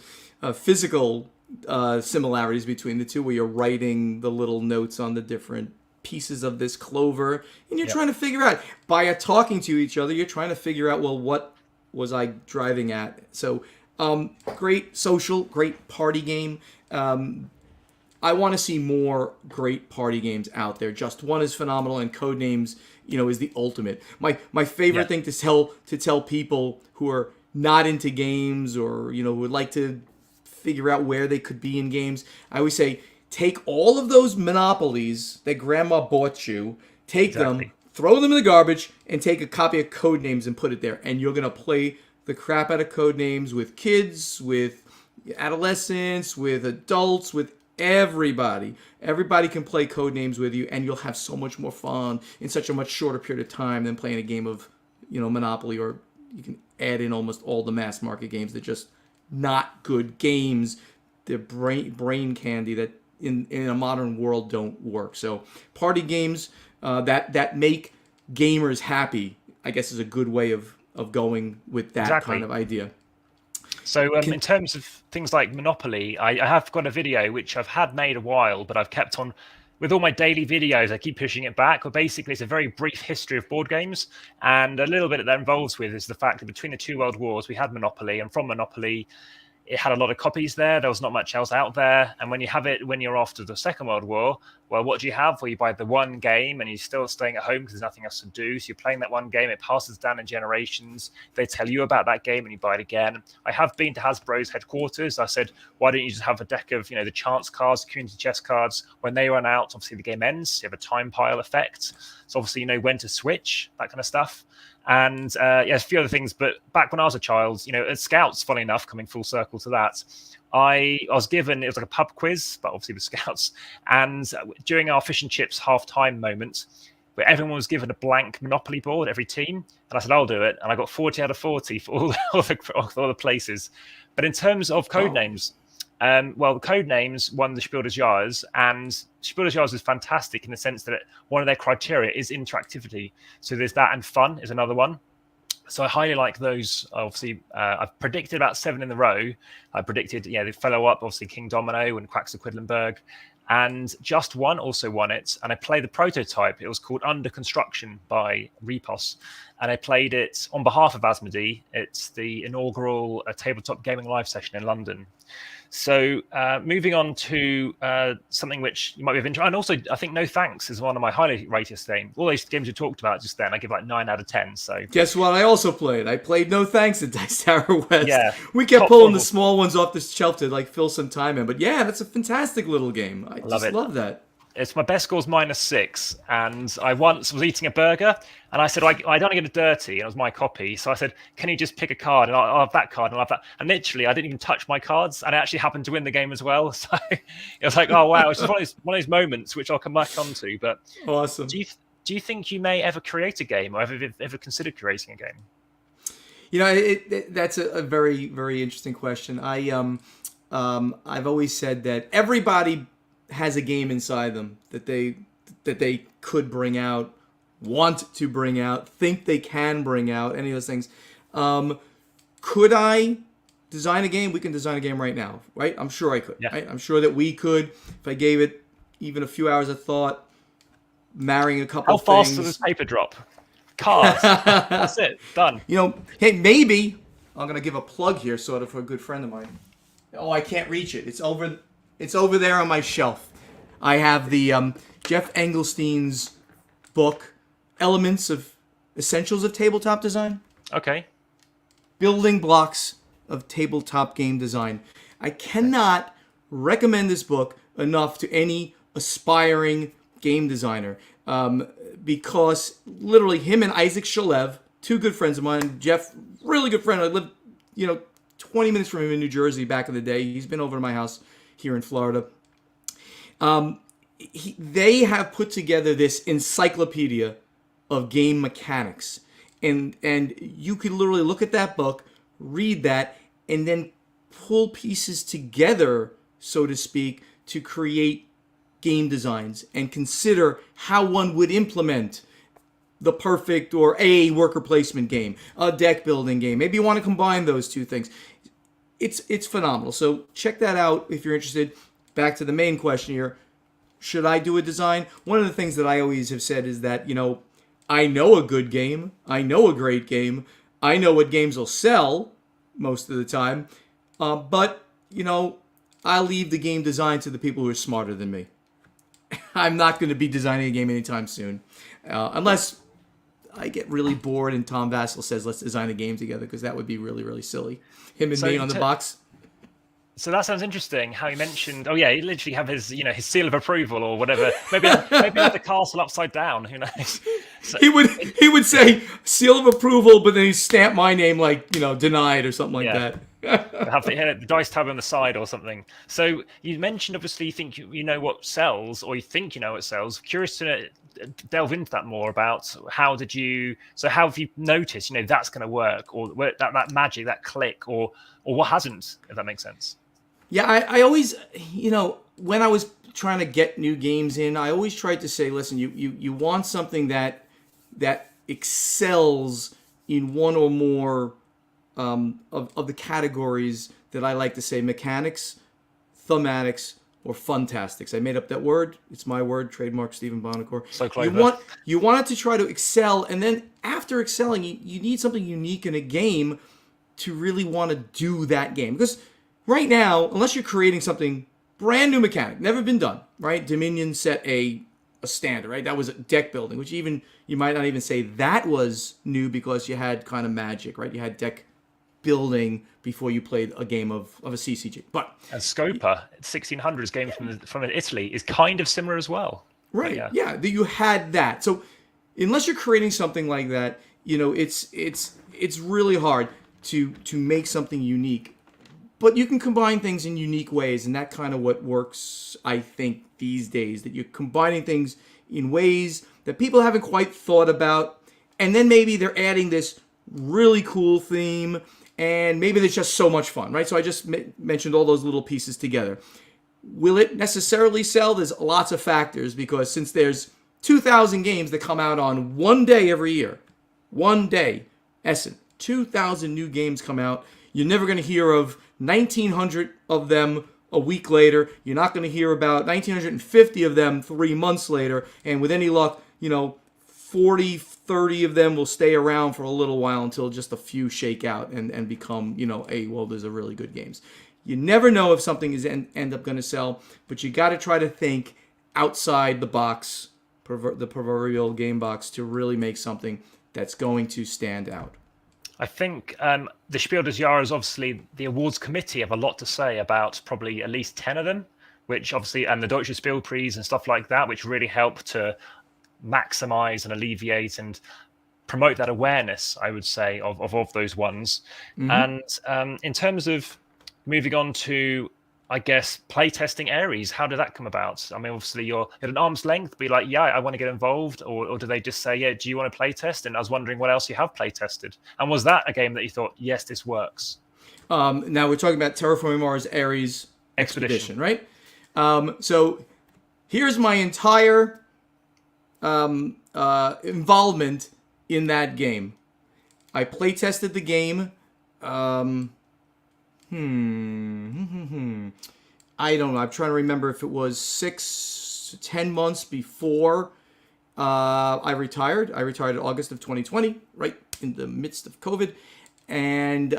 physical similarities between the two, where you're writing the little notes on the different pieces of this clover, and you're trying to figure out, by talking to each other, you're trying to figure out, well, what was I driving at? So great social, great party game. I want to see more great party games out there. Just One is phenomenal, and Codenames, is the ultimate. My favorite thing to tell people who are not into games, or who would like to figure out where they could be in games, I always say, take all of those Monopolies that Grandma bought you, take them, throw them in the garbage, and take a copy of Codenames and put it there. And you're going to play the crap out of Codenames with kids, with adolescents, with adults, with everybody. Everybody can play Codenames with you, and you'll have so much more fun in such a much shorter period of time than playing a game of, Monopoly, or you can add in almost all the mass market games. They're just not good games. They're brain candy that in a modern world don't work. So party games that make gamers happy, I guess, is a good way of going with that kind of idea. So in terms of things like Monopoly, I have got a video which I've had made a while, but I've kept on with all my daily videos. I keep pushing it back. But basically, it's a very brief history of board games, and a little bit that involves with is the fact that between the two world wars, we had Monopoly, and from Monopoly, it had a lot of copies there. There was not much else out there. And when you have it, when you're after the Second World War, well, what do you have? Well, you buy the one game, and you're still staying at home because there's nothing else to do. So you're playing that one game. It passes down in generations. They tell you about that game, and you buy it again. I have been to Hasbro's headquarters. I said, why don't you just have a deck of, the chance cards, community chess cards? When they run out, obviously the game ends. You have a time pile effect. So obviously you know when to switch, that kind of stuff. And a few other things. But back when I was a child, at Scouts, funny enough, coming full circle to that, I was given, it was like a pub quiz, but obviously with Scouts. And during our fish and chips half-time moment, where everyone was given a blank Monopoly board, every team, and I said, I'll do it. And I got 40 out of 40 for all the places. But in terms of Codenames, well, the Codenames won the Spiel des Jahres, and Spiel des Jahres is fantastic in the sense that one of their criteria is interactivity. So there's that, and fun is another one. So I highly like those. Obviously, I've predicted about 7 in a row. I predicted, the follow-up, obviously King Domino and Quacks of Quedlinburg. And Just One also won it. And I played the prototype. It was called Under Construction by Repos. And I played it on behalf of Asmodee. It's the inaugural tabletop gaming live session in London. So moving on to something which you might be of interest, and also I think No Thanks is one of my highly rated games. All those games you talked about just then, I give like 9 out of 10. So guess what? I also played. I played No Thanks at Dice Tower West. Yeah, we kept pulling the small ones off the shelf to like fill some time in. But yeah, that's a fantastic little game. I just love that. It's my best score's -6, and I once was eating a burger, and I said, I don't want to get it dirty, and it was my copy. So I said, can you just pick a card, and I'll have that card, and I'll have that. And literally, I didn't even touch my cards, and I actually happened to win the game as well. So it was like, oh wow, it's just one of those moments which I'll come back onto. But awesome. Do you think you may ever create a game, or ever considered creating a game? You know, that's a very, very interesting question. I've always said that everybody has a game inside them that they could bring out, want to bring out, think they can bring out, any of those things. Could I design a game? We can design a game right now, right? I'm sure I could. Yeah. Right? I'm sure that we could, if I gave it even a few hours of thought, marrying a couple of things. How fast does this paper drop? Cards. That's it. Done. You know, hey, maybe I'm gonna give a plug here, sort of, for a good friend of mine. Oh, I can't reach it. It's over there on my shelf. I have the Jeff Engelstein's book, Essentials of Tabletop Design. Okay. Building blocks of tabletop game design. I cannot recommend this book enough to any aspiring game designer, because literally him and Isaac Shalev, two good friends of mine. Jeff, really good friend. I lived, 20 minutes from him in New Jersey back in the day. He's been over to my house here in Florida. They have put together this encyclopedia of game mechanics. And you could literally look at that book, read that, and then pull pieces together, so to speak, to create game designs and consider how one would implement the perfect or a worker placement game, a deck building game. Maybe you want to combine those two things. It's phenomenal. So check that out if you're interested. Back to the main question here. Should I do a design? One of the things that I always have said is that, I know a good game. I know a great game. I know what games will sell most of the time. But, I leave the game design to the people who are smarter than me. I'm not going to be designing a game anytime soon. Unless I get really bored and Tom Vassell says, let's design a game together, because that would be really, really silly. Him and me on the box. So that sounds interesting. How he mentioned, he literally have his, his seal of approval or whatever. Maybe have the castle upside down. Who knows? So, he would say seal of approval, but then he'd stamp my name like denied or something like that. Have the dice tab on the side or something. So you mentioned obviously you think you know what sells, or you think you know what sells. Curious to delve into that more about how have you noticed that's going to work, or that magic, that click, or what hasn't, if that makes sense. Yeah, I always, when I was trying to get new games in, I always tried to say, listen, you want something that excels in one or more of the categories that I like to say: mechanics, thematics, or funtastics. I made up that word. It's my word, trademark Stephen Buonocore. So clever. You want it to try to excel, and then after excelling, you need something unique in a game to really want to do that game. Because right now, unless you're creating something brand new mechanic, never been done, right? Dominion set a standard, right? That was deck building, which even you might not even say that was new, because you had kind of magic, right? You had deck building before you played a game of a CCG. But and Scopa, 1600s game from Italy, is kind of similar as well. Right. Yeah, you had that. So unless you're creating something like that, it's really hard to make something unique. But you can combine things in unique ways, and that kind of what works, I think, these days. That you're combining things in ways that people haven't quite thought about, and then maybe they're adding this really cool theme, and maybe it's just so much fun, right? So I just mentioned all those little pieces together. Will it necessarily sell? There's lots of factors, because since there's 2,000 games that come out on one day every year, one day, Essen, 2,000 new games come out. You're never going to hear of 1,900 of them a week later. You're not going to hear about 1,950 of them 3 months later. And with any luck, 40, 30 of them will stay around for a little while until just a few shake out and become, those are really good games. You never know if something is end up going to sell, but you got to try to think outside the box, the proverbial game box, to really make something that's going to stand out. I think the Spiel des Jahres, obviously, the awards committee have a lot to say about probably at least 10 of them, which obviously, and the Deutsche Spielpreis and stuff like that, which really help to maximize and alleviate and promote that awareness, I would say, of those ones. And in terms of moving on to, I guess, playtesting Ares, how did that come about? I mean, obviously, you're at an arm's length, be like, yeah, I want to get involved, or do they just say, yeah, do you want to playtest? And I was wondering what else you have playtested. And was that a game that you thought, yes, this works? Now we're talking about Terraforming Mars Ares Expedition, right? So here's my entire involvement in that game. I playtested the game. I don't know. I'm trying to remember if it was 6 to 10 months before I retired. I retired in August of 2020, right in the midst of COVID. And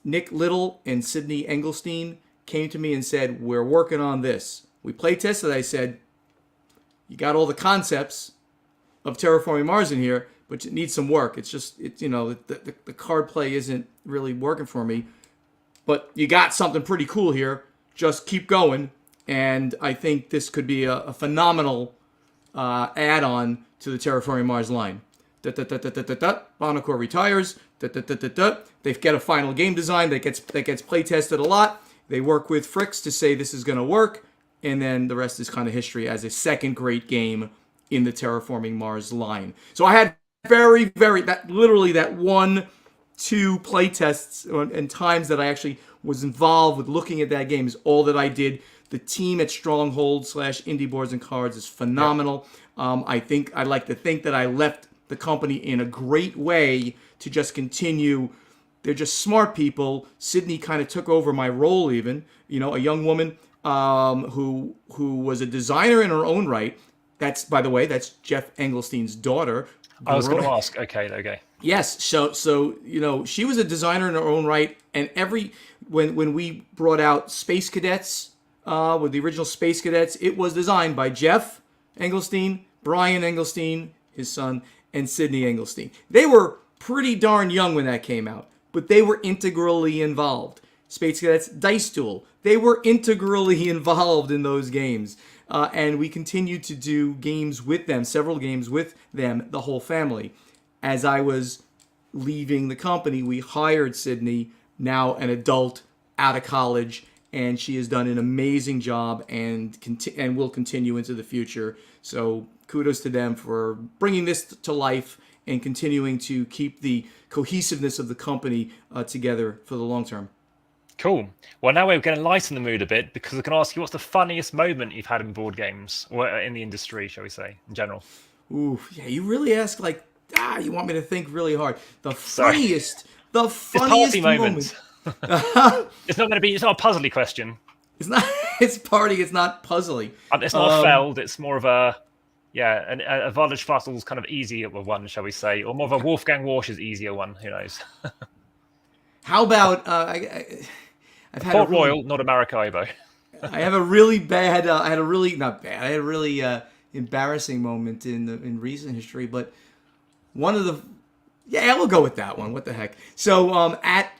Nick Little and Sydney Engelstein came to me and said, we're working on this. We play tested. I said, you got all the concepts of Terraforming Mars in here, but it needs some work. It's just, the card play isn't really working for me. But you got something pretty cool here. Just keep going. And I think this could be a phenomenal add-on to the Terraforming Mars line. Buonocore retires. They get a final game design that gets play tested a lot. They work with Fricks to say this is going to work. And then the rest is kind of history as a second great game in the Terraforming Mars line. So I had very, that 1-2 play tests and times that I actually was involved with looking at that game is all that I did. The team at Stronghold / Indie Boards and Cards is phenomenal. Yep. I'd like to think that I left the company in a great way to just continue. They're just smart people. Sydney kind of took over my role even. A young woman who was a designer in her own right. That's, by the way, that's Jeff Engelstein's daughter. I was going to ask. Okay. Yes. So she was a designer in her own right, and when we brought out Space Cadets, with the original Space Cadets, it was designed by Jeff Engelstein, Brian Engelstein, his son, and Sydney Engelstein. They were pretty darn young when that came out, but they were integrally involved. Space Cadets Dice Duel, they were integrally involved in those games. And we continued to do games with them, several games with them, the whole family. As I was leaving the company, we hired Sydney, now an adult out of college, and she has done an amazing job and will continue into the future. So kudos to them for bringing this to life and continuing to keep the cohesiveness of the company together for the long term. Cool. Well, now we're going to lighten the mood a bit because I can ask you, what's the funniest moment you've had in board games or in the industry, shall we say, in general? Ooh, yeah, you really ask you want me to think really hard. The funniest moment. It's not going to be. It's not a puzzly question. It's not. It's party. It's not puzzly. It's not a Feld. It's more of a Village Fussel's kind of easier one, shall we say, or more of a Wolfgang Warsch's easier one. Who knows? How about I've had Port Royal, not a Maracaibo. I have a really bad. I had a really embarrassing moment in recent history, but one of the we'll go with that one. What the heck? So at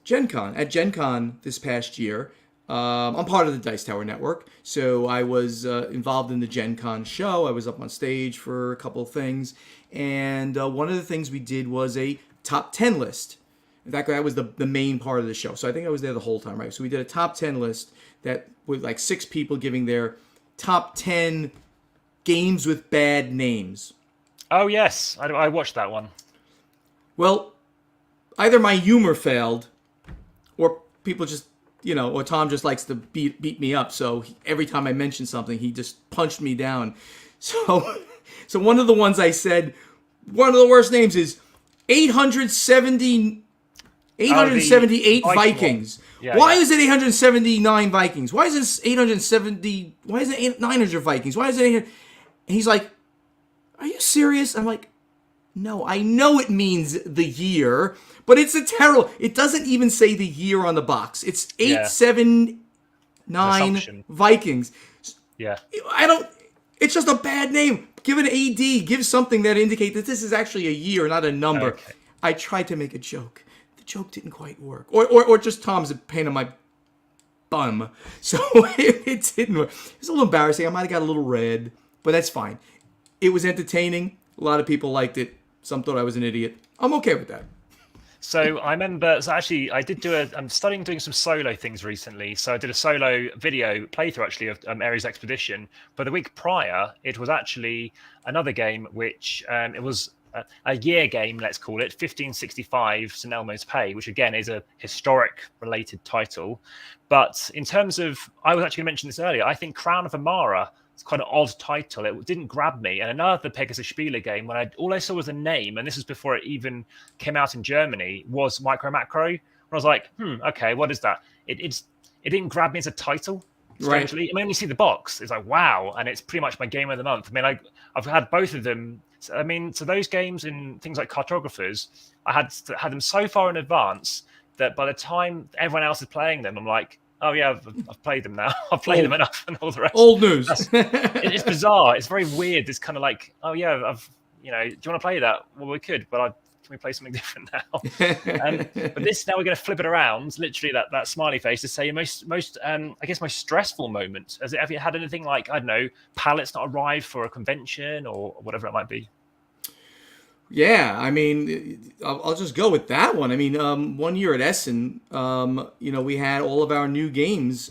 Gen Con this past year, I'm part of the Dice Tower Network, so I was involved in the Gen Con show. I was up on stage for a couple of things, and one of the things we did was a top 10 list. In fact, that was the main part of the show. So I think I was there the whole time, right? So we did a top 10 list that with like 6 people giving their top 10 games with bad names. Oh, yes. I watched that one. Well, either my humor failed or people just, or Tom just likes to beat me up. So every time I mention something, he just punched me down. So So one of the ones I said, one of the worst names is 870, Oh, the 878 Viking one. Vikings. Yeah, Why yeah. is it 879 Vikings? Why is it 870? Why is it 900 Vikings? Why is it 800? And he's like, are you serious? I'm like, no, I know it means the year, but it's a terrible. It doesn't even say the year on the box. It's Yeah. 879 Assumption. Vikings. Yeah. I don't. It's just a bad name. Give an AD. Give something that indicates that this is actually a year, not a number. Okay. I tried to make a joke. The joke didn't quite work, or just Tom's a pain in my bum. So it didn't work. It's a little embarrassing. I might have got a little red, but that's fine. It was entertaining. A lot of people liked it. Some thought I was an idiot. I'm okay with that. So I remember, so actually I did I'm studying doing some solo things recently. So I did a solo video playthrough actually of Ares Expedition. But the week prior, it was actually another game, which it was a year game, let's call it, 1565 St. Elmo's Pay, which again is a historic related title. But in terms of, I was actually going to mention this earlier, I think Crown of Amara, it's quite an odd title. It didn't grab me. And another Pegasus Spieler game, when all I saw was a name, and this was before it even came out in Germany, was Micro Macro. And I was like, okay, what is that? It didn't grab me as a title. Strangely, Right. I mean, when you see the box, it's like wow, and it's pretty much my game of the month. I mean, I've had both of them. I mean, so those games in things like Cartographers, I had them so far in advance that by the time everyone else is playing them, I'm like, oh yeah, I've played them now. I've played them enough, and all the rest. Old news. It's bizarre. It's very weird. It's kind of like, oh yeah, do you want to play that? Well, we could, but can we play something different now? But this, now we're going to flip it around. Literally, that smiley face to say most I guess most stressful moment. Have you had anything like, I don't know, pallets not arrive for a convention or whatever it might be? Yeah, I mean, I'll just go with that one. I mean, 1 year at Essen, we had all of our new games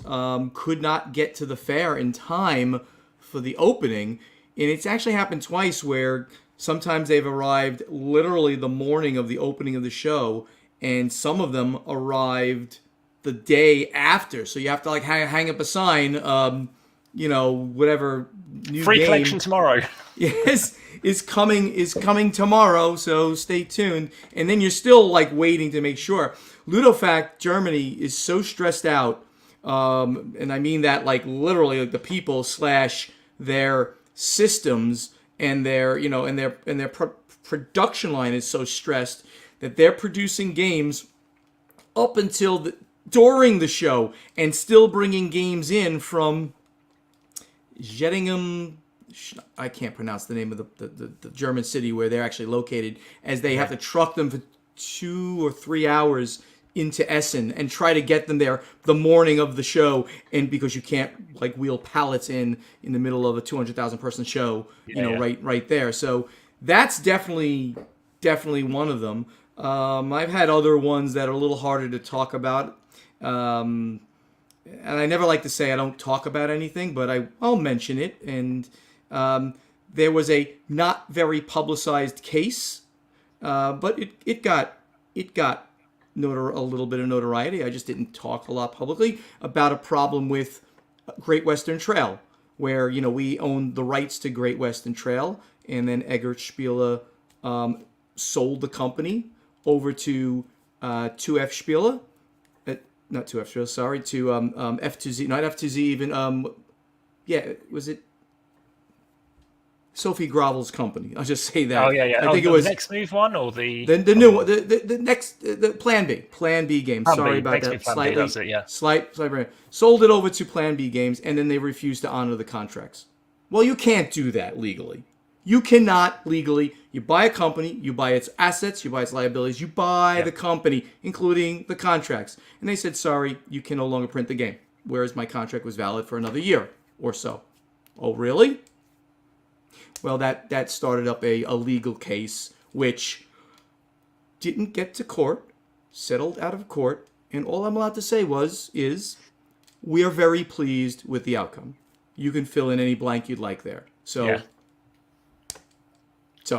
could not get to the fair in time for the opening, and it's actually happened twice where sometimes they've arrived literally the morning of the opening of the show, and some of them arrived the day after. So you have to like hang up a sign, whatever new Free game. collection tomorrow. Yes, is coming tomorrow, so stay tuned. And then you're still like waiting to make sure. Ludofact Germany is so stressed out, and I mean that like literally, like the people / their systems and their production line is so stressed that they're producing games up until during the show and still bringing games in from Jettingham. I can't pronounce the name of the German city where they're actually located, as they have to truck them for 2 or 3 hours into Essen and try to get them there the morning of the show, and because you can't like wheel pallets in the middle of a 200,000 person show, right there. So that's definitely one of them. I've had other ones that are a little harder to talk about. And I never like to say I don't talk about anything, but I'll mention it. And there was a not very publicized case, but it got a little bit of notoriety. I just didn't talk a lot publicly about a problem with Great Western Trail, where we own the rights to Great Western Trail, and then Eggert Spiele sold the company over to 2F Spiele. Not 2F Spiele, sorry, to F2Z, not F2Z even. Was it Sophie Gravel's company? I'll just say that. Oh yeah. I think it was the Next Move one or the new one, the next the Plan B game. Sorry about that. Slightly sold it over to Plan B Games, and then they refused to honor the contracts. Well, you can't do that legally. You cannot legally. You buy a company, you buy its assets, you buy its liabilities, you buy the company, including the contracts. And they said, sorry, you can no longer print the game, whereas my contract was valid for another year or so. Oh, really? Well, that started up a legal case, which didn't get to court, settled out of court, and all I'm allowed to say is we are very pleased with the outcome. You can fill in any blank you'd like there. So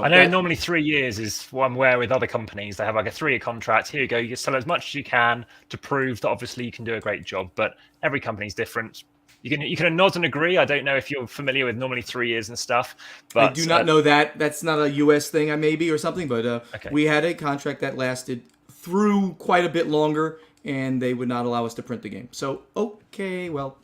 I know normally 3 years is what I'm aware with other companies. They have like a 3-year contract. Here you go. You sell as much as you can to prove that obviously you can do a great job. But every company's different. You can nod and agree. I don't know if you're familiar with normally 3 years and stuff, but I do not know that. That's not a U.S. thing, maybe, or something. But okay. we had a contract that lasted through quite a bit longer, and they would not allow us to print the game. So okay, well,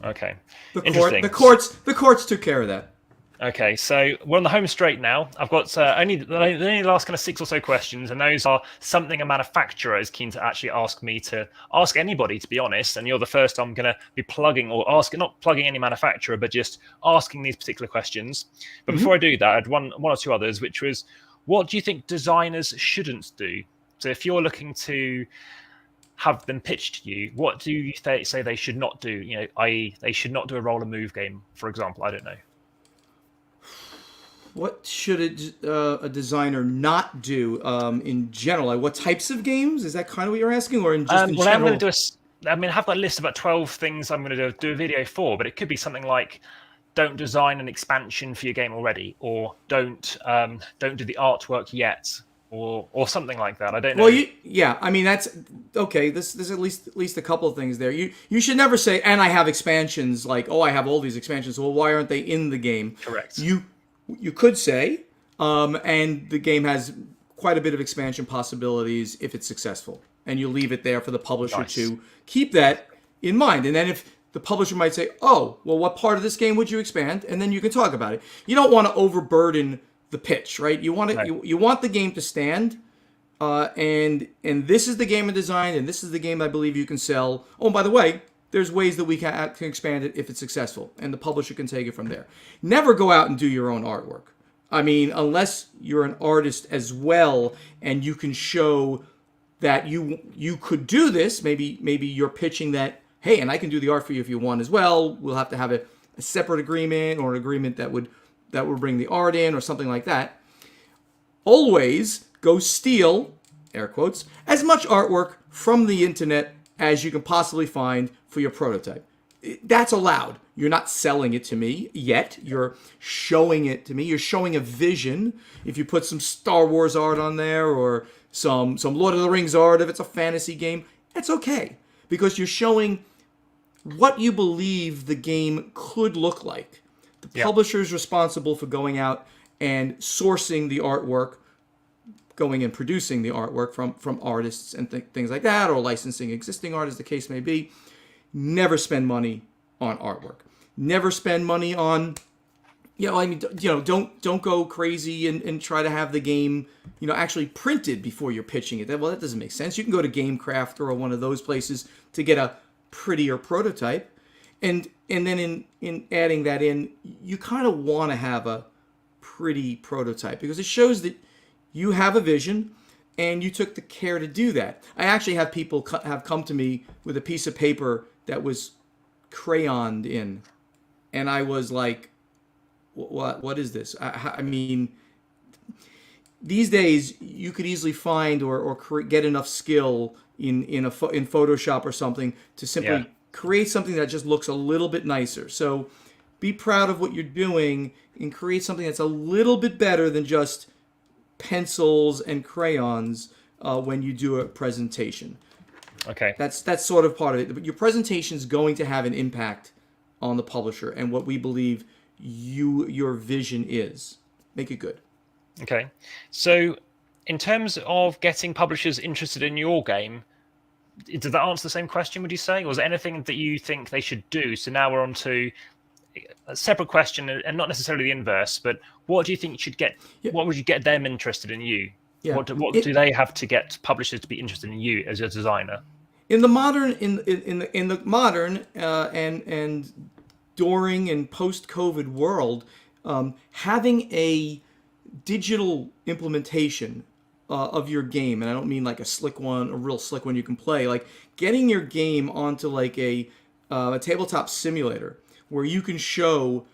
okay, the courts took care of that. Okay, so we're on the home straight now. I've got only the last kind of 6 or so questions, and those are something a manufacturer is keen to actually ask me to ask anybody, to be honest. And you're the first I'm going to be plugging or asking, not plugging any manufacturer, but just asking these particular questions. But before I do that, I had one or two others, which was, what do you think designers shouldn't do? So if you're looking to have them pitched to you, what do you say they should not do? You know, i.e., they should not do a roll and move game, for example. I don't know. What should a designer not do in general? Like what types of games? Is that kind of what you're asking, or in general? I'm going to do I have got a list of about 12 things I'm going to do a video for, but it could be something like, don't design an expansion for your game already, or don't do the artwork yet, or something like that. I don't know. Well, I mean, that's okay. There's at least a couple of things there. You should never say, and I have expansions. Like, oh, I have all these expansions. Well, why aren't they in the game? Correct. You could say, and the game has quite a bit of expansion possibilities if it's successful, and you leave it there for the publisher to keep that in mind. And then if the publisher might say, oh, well, what part of this game would you expand? And then you can talk about it. You don't want to overburden the pitch, right? You want you want the game to stand, and this is the game of design, and this is the game I believe you can sell. Oh, and by the way, there's ways that we can expand it if it's successful, and the publisher can take it from there. Never go out and do your own artwork. I mean, unless you're an artist as well, and you can show that you could do this. Maybe you're pitching that, hey, and I can do the art for you if you want as well. We'll have to have a separate agreement, or an agreement that would bring the art in, or something like that. Always go steal, air quotes, as much artwork from the internet as you can possibly find for your prototype. That's allowed. You're not selling it to me yet. You're showing it to me. You're showing a vision. If you put some Star Wars art on there, or some Lord of the Rings art, if it's a fantasy game, it's okay. Because you're showing what you believe the game could look like. The publisher is responsible for going out and sourcing the artwork, going and producing the artwork from artists and things like that, or licensing existing art, as the case may be. Never spend money on artwork. Never spend money on, don't go crazy and try to have the game, actually printed before you're pitching it. Well, that doesn't make sense. You can go to GameCraft or one of those places to get a prettier prototype. And then in adding that in, you kind of want to have a pretty prototype, because it shows that you have a vision and you took the care to do that. I actually have people have come to me with a piece of paper that was crayoned in, and I was like, what is this? I mean, these days you could easily find or get enough skill in Photoshop or something to simply create something that just looks a little bit nicer. So be proud of what you're doing and create something that's a little bit better than just pencils and crayons when you do a presentation. Okay. That's sort of part of it. But your presentation is going to have an impact on the publisher and what we believe your vision is. Make it good. Okay. So in terms of getting publishers interested in your game, did that answer the same question, would you say? Or was there anything that you think they should do? So now we're on to a separate question, and not necessarily the inverse, but what do you think should get? What would you get them interested in you? Yeah. What do they have to get publishers to be interested in you as a designer? In the modern, in the modern and during and post-COVID world, having a digital implementation of your game, and I don't mean like a real slick one you can play, like getting your game onto like a tabletop simulator where you can show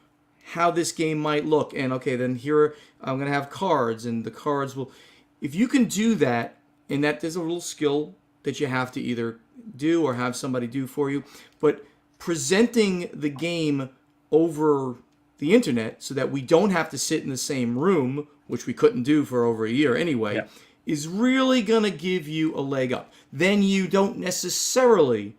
how this game might look, and okay, then here I'm going to have cards, and the cards will, if you can do that, and that there's a little skill that you have to either do or have somebody do for you, but presenting the game over the internet so that we don't have to sit in the same room, which we couldn't do for over a year anyway, is really going to give you a leg up. Then you don't necessarily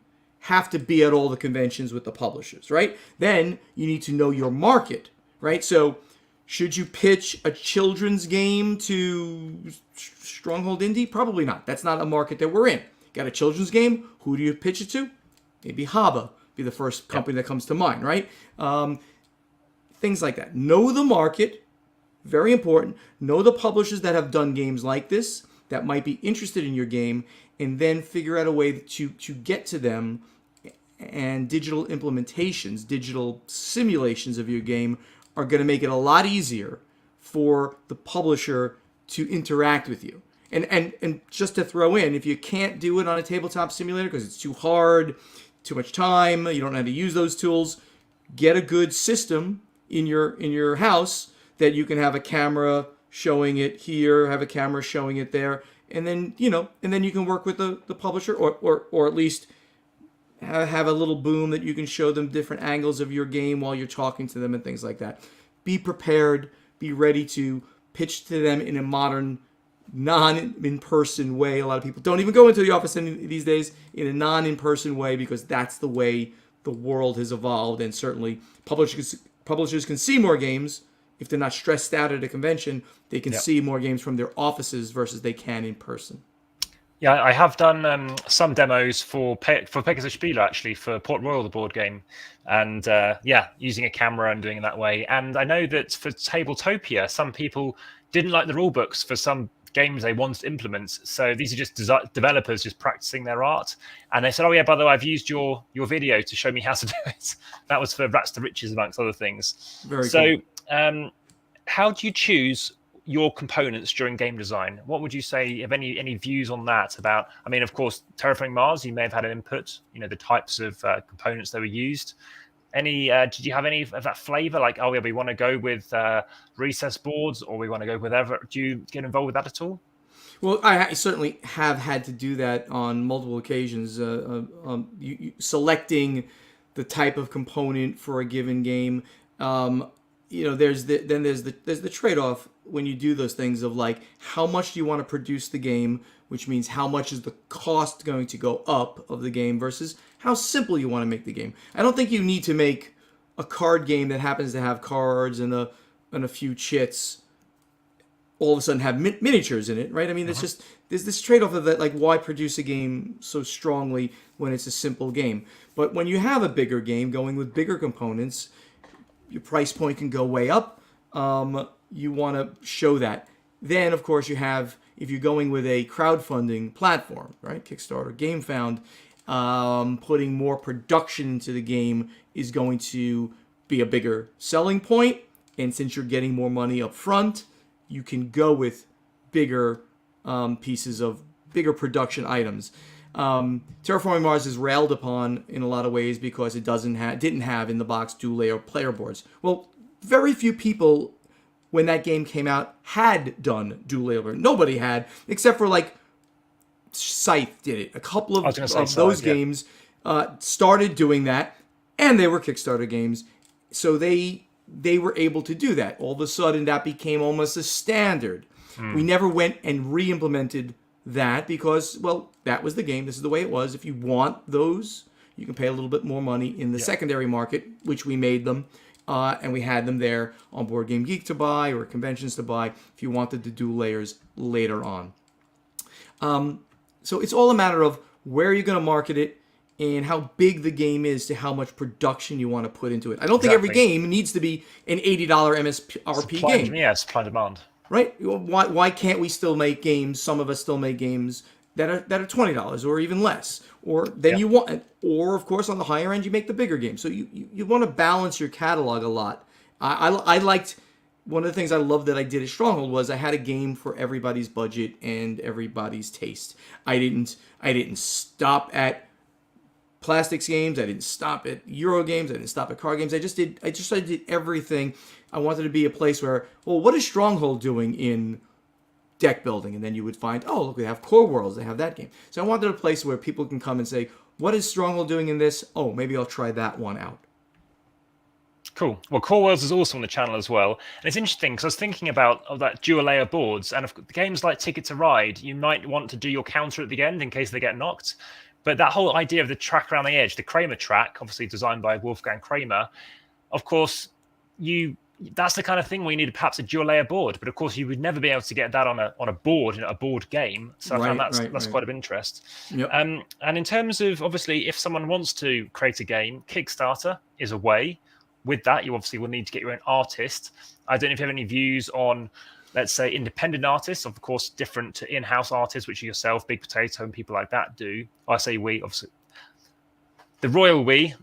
have to be at all the conventions with the publishers, right? Then you need to know your market, right? So should you pitch a children's game to Stronghold Indie? Probably not. That's not a market that we're in. Got a children's game? Who do you pitch it to? Maybe Haba be the first company that comes to mind, right? Things like that. Know the market. Very important. Know the publishers that have done games like this that might be interested in your game, and then figure out a way to get to them. And digital implementations, digital simulations of your game are going to make it a lot easier for the publisher to interact with you. And just to throw in, if you can't do it on a tabletop simulator because it's too hard, too much time, you don't know how to use those tools, get a good system in your house that you can have a camera showing it here, have a camera showing it there, and then you can work with the publisher or at least have a little boom that you can show them different angles of your game while you're talking to them and things like that. Be prepared, be ready to pitch to them in a modern, non-in-person way. A lot of people don't even go into the office these days in a non-in-person way because that's the way the world has evolved, and certainly publishers can see more games. If they're not stressed out at a convention, they can see more games from their offices versus they can in person. Yeah, I have done some demos for Pegasus Spieler, actually, for Port Royal, the board game. And using a camera and doing it that way. And I know that for Tabletopia, some people didn't like the rule books for some games they wanted to implement. So these are just developers just practicing their art. And they said, oh, yeah, by the way, I've used your video to show me how to do it. That was for Rats to Riches, amongst other things. Very cool. How do you choose your components during game design? What would you say, have any views on that? About, I mean, of course, Terraforming Mars, you may have had an input, the types of components that were used. Did you have any of that flavor? Like, oh, yeah, we want to go with recess boards, or we want to go with whatever. Do you get involved with that at all? Well, I certainly have had to do that on multiple occasions. Selecting the type of component for a given game. There's the trade-off when you do those things of like, how much do you want to produce the game, which means how much is the cost going to go up of the game versus how simple you want to make the game. I don't think you need to make a card game that happens to have cards and a few chits all of a sudden have miniatures in it, right? I mean, there's this trade-off of that, like, why produce a game so strongly when it's a simple game? But when you have a bigger game going with bigger components, your price point can go way up. You want to show that. Then, of course, you have, if you're going with a crowdfunding platform, right? Kickstarter, GameFound, putting more production into the game is going to be a bigger selling point. And since you're getting more money up front, you can go with bigger pieces of bigger production items. Terraforming Mars is railed upon in a lot of ways because it didn't have in the box dual-layer player boards. Well, very few people, when that game came out, had done dual-layer. Nobody had, except for like Scythe did it. A couple of those games started doing that, and they were Kickstarter games, so they were able to do that. All of a sudden, that became almost a standard. We never went and re-implemented that because, well, that was the game. This is the way it was. If you want those, you can pay a little bit more money in the secondary market, which we made them, and we had them there on Board Game Geek to buy or conventions to buy if you wanted to do layers later on. So it's all a matter of where you're going to market it and how big the game is to how much production you want to put into it. I don't think every game needs to be an $80 MSRP game. Yeah, supply and demand. Right? Why can't we still make games? Some of us still make games that are $20 or even less. Or then you want, or of course on the higher end you make the bigger game. So you want to balance your catalog a lot. I liked, one of the things I loved that I did at Stronghold was I had a game for everybody's budget and everybody's taste. I didn't stop at plastics games. I didn't stop at Euro games. I didn't stop at card games. I did everything. I wanted to be a place where, well, what is Stronghold doing in deck building? And then you would find, oh, look, they have Core Worlds. They have that game. So I wanted a place where people can come and say, what is Stronghold doing in this? Oh, maybe I'll try that one out. Cool. Well, Core Worlds is also on the channel as well. And it's interesting because I was thinking about that dual layer boards. And if games like Ticket to Ride, you might want to do your counter at the end in case they get knocked. But that whole idea of the track around the edge, the Kramer track, obviously designed by Wolfgang Kramer, of course, that's the kind of thing where you need perhaps a dual layer board, but of course you would never be able to get that on a board, a board game. So I found that's quite of interest. Yep. And in terms of, obviously, if someone wants to create a game, Kickstarter is a way. With that, you obviously will need to get your own artist. I don't know if you have any views on, let's say, independent artists, of course, different to in-house artists, which yourself, Big Potato, and people like that do. I say we, obviously, the royal we.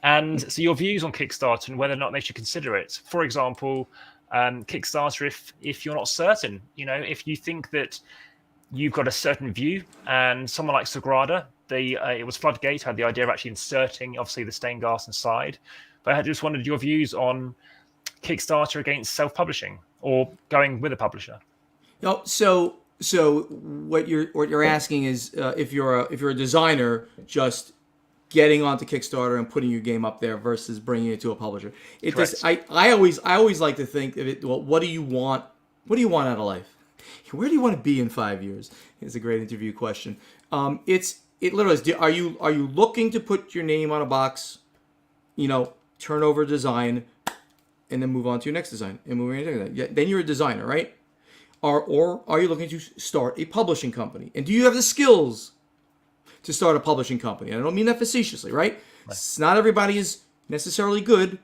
And so your views on Kickstarter and whether or not they should consider it. For example, Kickstarter, if you're not certain, if you think that you've got a certain view, and someone like Sagrada, it was Floodgate had the idea of actually inserting, obviously, the stained glass inside. But I just wondered your views on Kickstarter against self-publishing or going with a publisher. No, so what you're asking is if you're a designer, just getting onto Kickstarter and putting your game up there versus bringing it to a publisher. I always like to think of it. Well, what do you want? What do you want out of life? Where do you want to be in 5 years? It's a great interview question. It literally is. Are you looking to put your name on a box? Turn over design, and then move on to your next design and move on to your next design. Then you're a designer, right? Or are you looking to start a publishing company? And do you have the skills to start a publishing company? And I don't mean that facetiously, right? Not everybody is necessarily good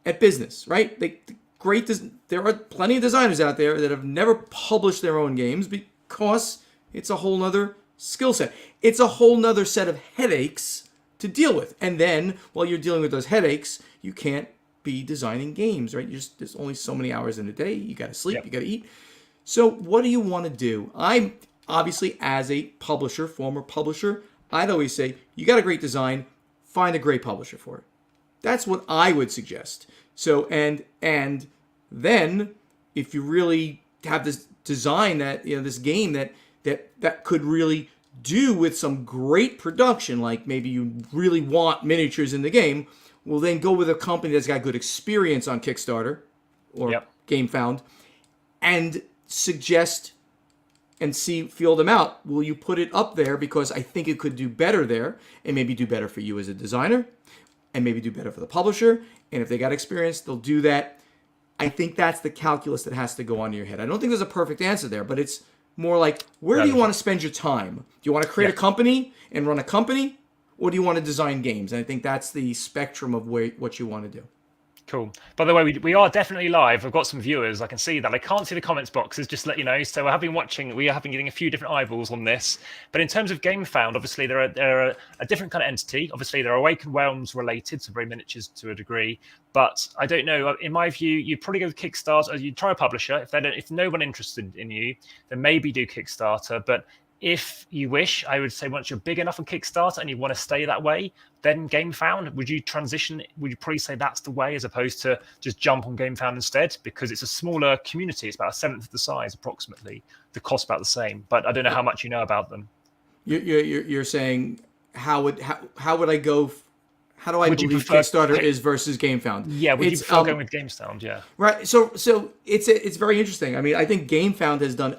at business, right? There are plenty of designers out there that have never published their own games because it's a whole nother skill set. It's a whole nother set of headaches to deal with. And then while you're dealing with those headaches, you can't be designing games, right? There's only so many hours in a day. You got to sleep, You got to eat. So what do you want to do? I'm obviously, as a publisher, former publisher, I'd always say, you got a great design, find a great publisher for it. That's what I would suggest. So, and then if you really have this design that, this game that could really do with some great production, like maybe you really want miniatures in the game, well, then go with a company that's got good experience on Kickstarter or GameFound and suggest and feel them out. Will you put it up there because I think it could do better there, and maybe do better for you as a designer, and maybe do better for the publisher, and if they got experience, they'll do that. I think that's the calculus that has to go on in your head. I don't think there's a perfect answer there, but it's more like, where do you want to spend your time? Do you want to create a company and run a company, or do you want to design games? And I think that's the spectrum of what you want to do. Cool. By the way, we are definitely live. I've got some viewers. I can see that. I can't see the comments boxes, just to let you know. So we have been getting a few different eyeballs on this. But in terms of GameFound, obviously they're a different kind of entity. Obviously they're Awakened Realms related, so very miniatures to a degree. But I don't know. In my view, you'd probably go with Kickstarter. You'd try a publisher. If no one interested in you, then maybe do Kickstarter. But if you wish, I would say once you're big enough on Kickstarter and you want to stay that way, then GameFound, would you transition? Would you probably say that's the way as opposed to just jump on GameFound instead? Because it's a smaller community. It's about a seventh of the size approximately. The cost about the same. But I don't know how much you know about them. You're saying how would I go? How do I believe Kickstarter is versus GameFound? Yeah, would you prefer going with GameFound? Yeah. Right. So it's very interesting. I mean, I think GameFound has done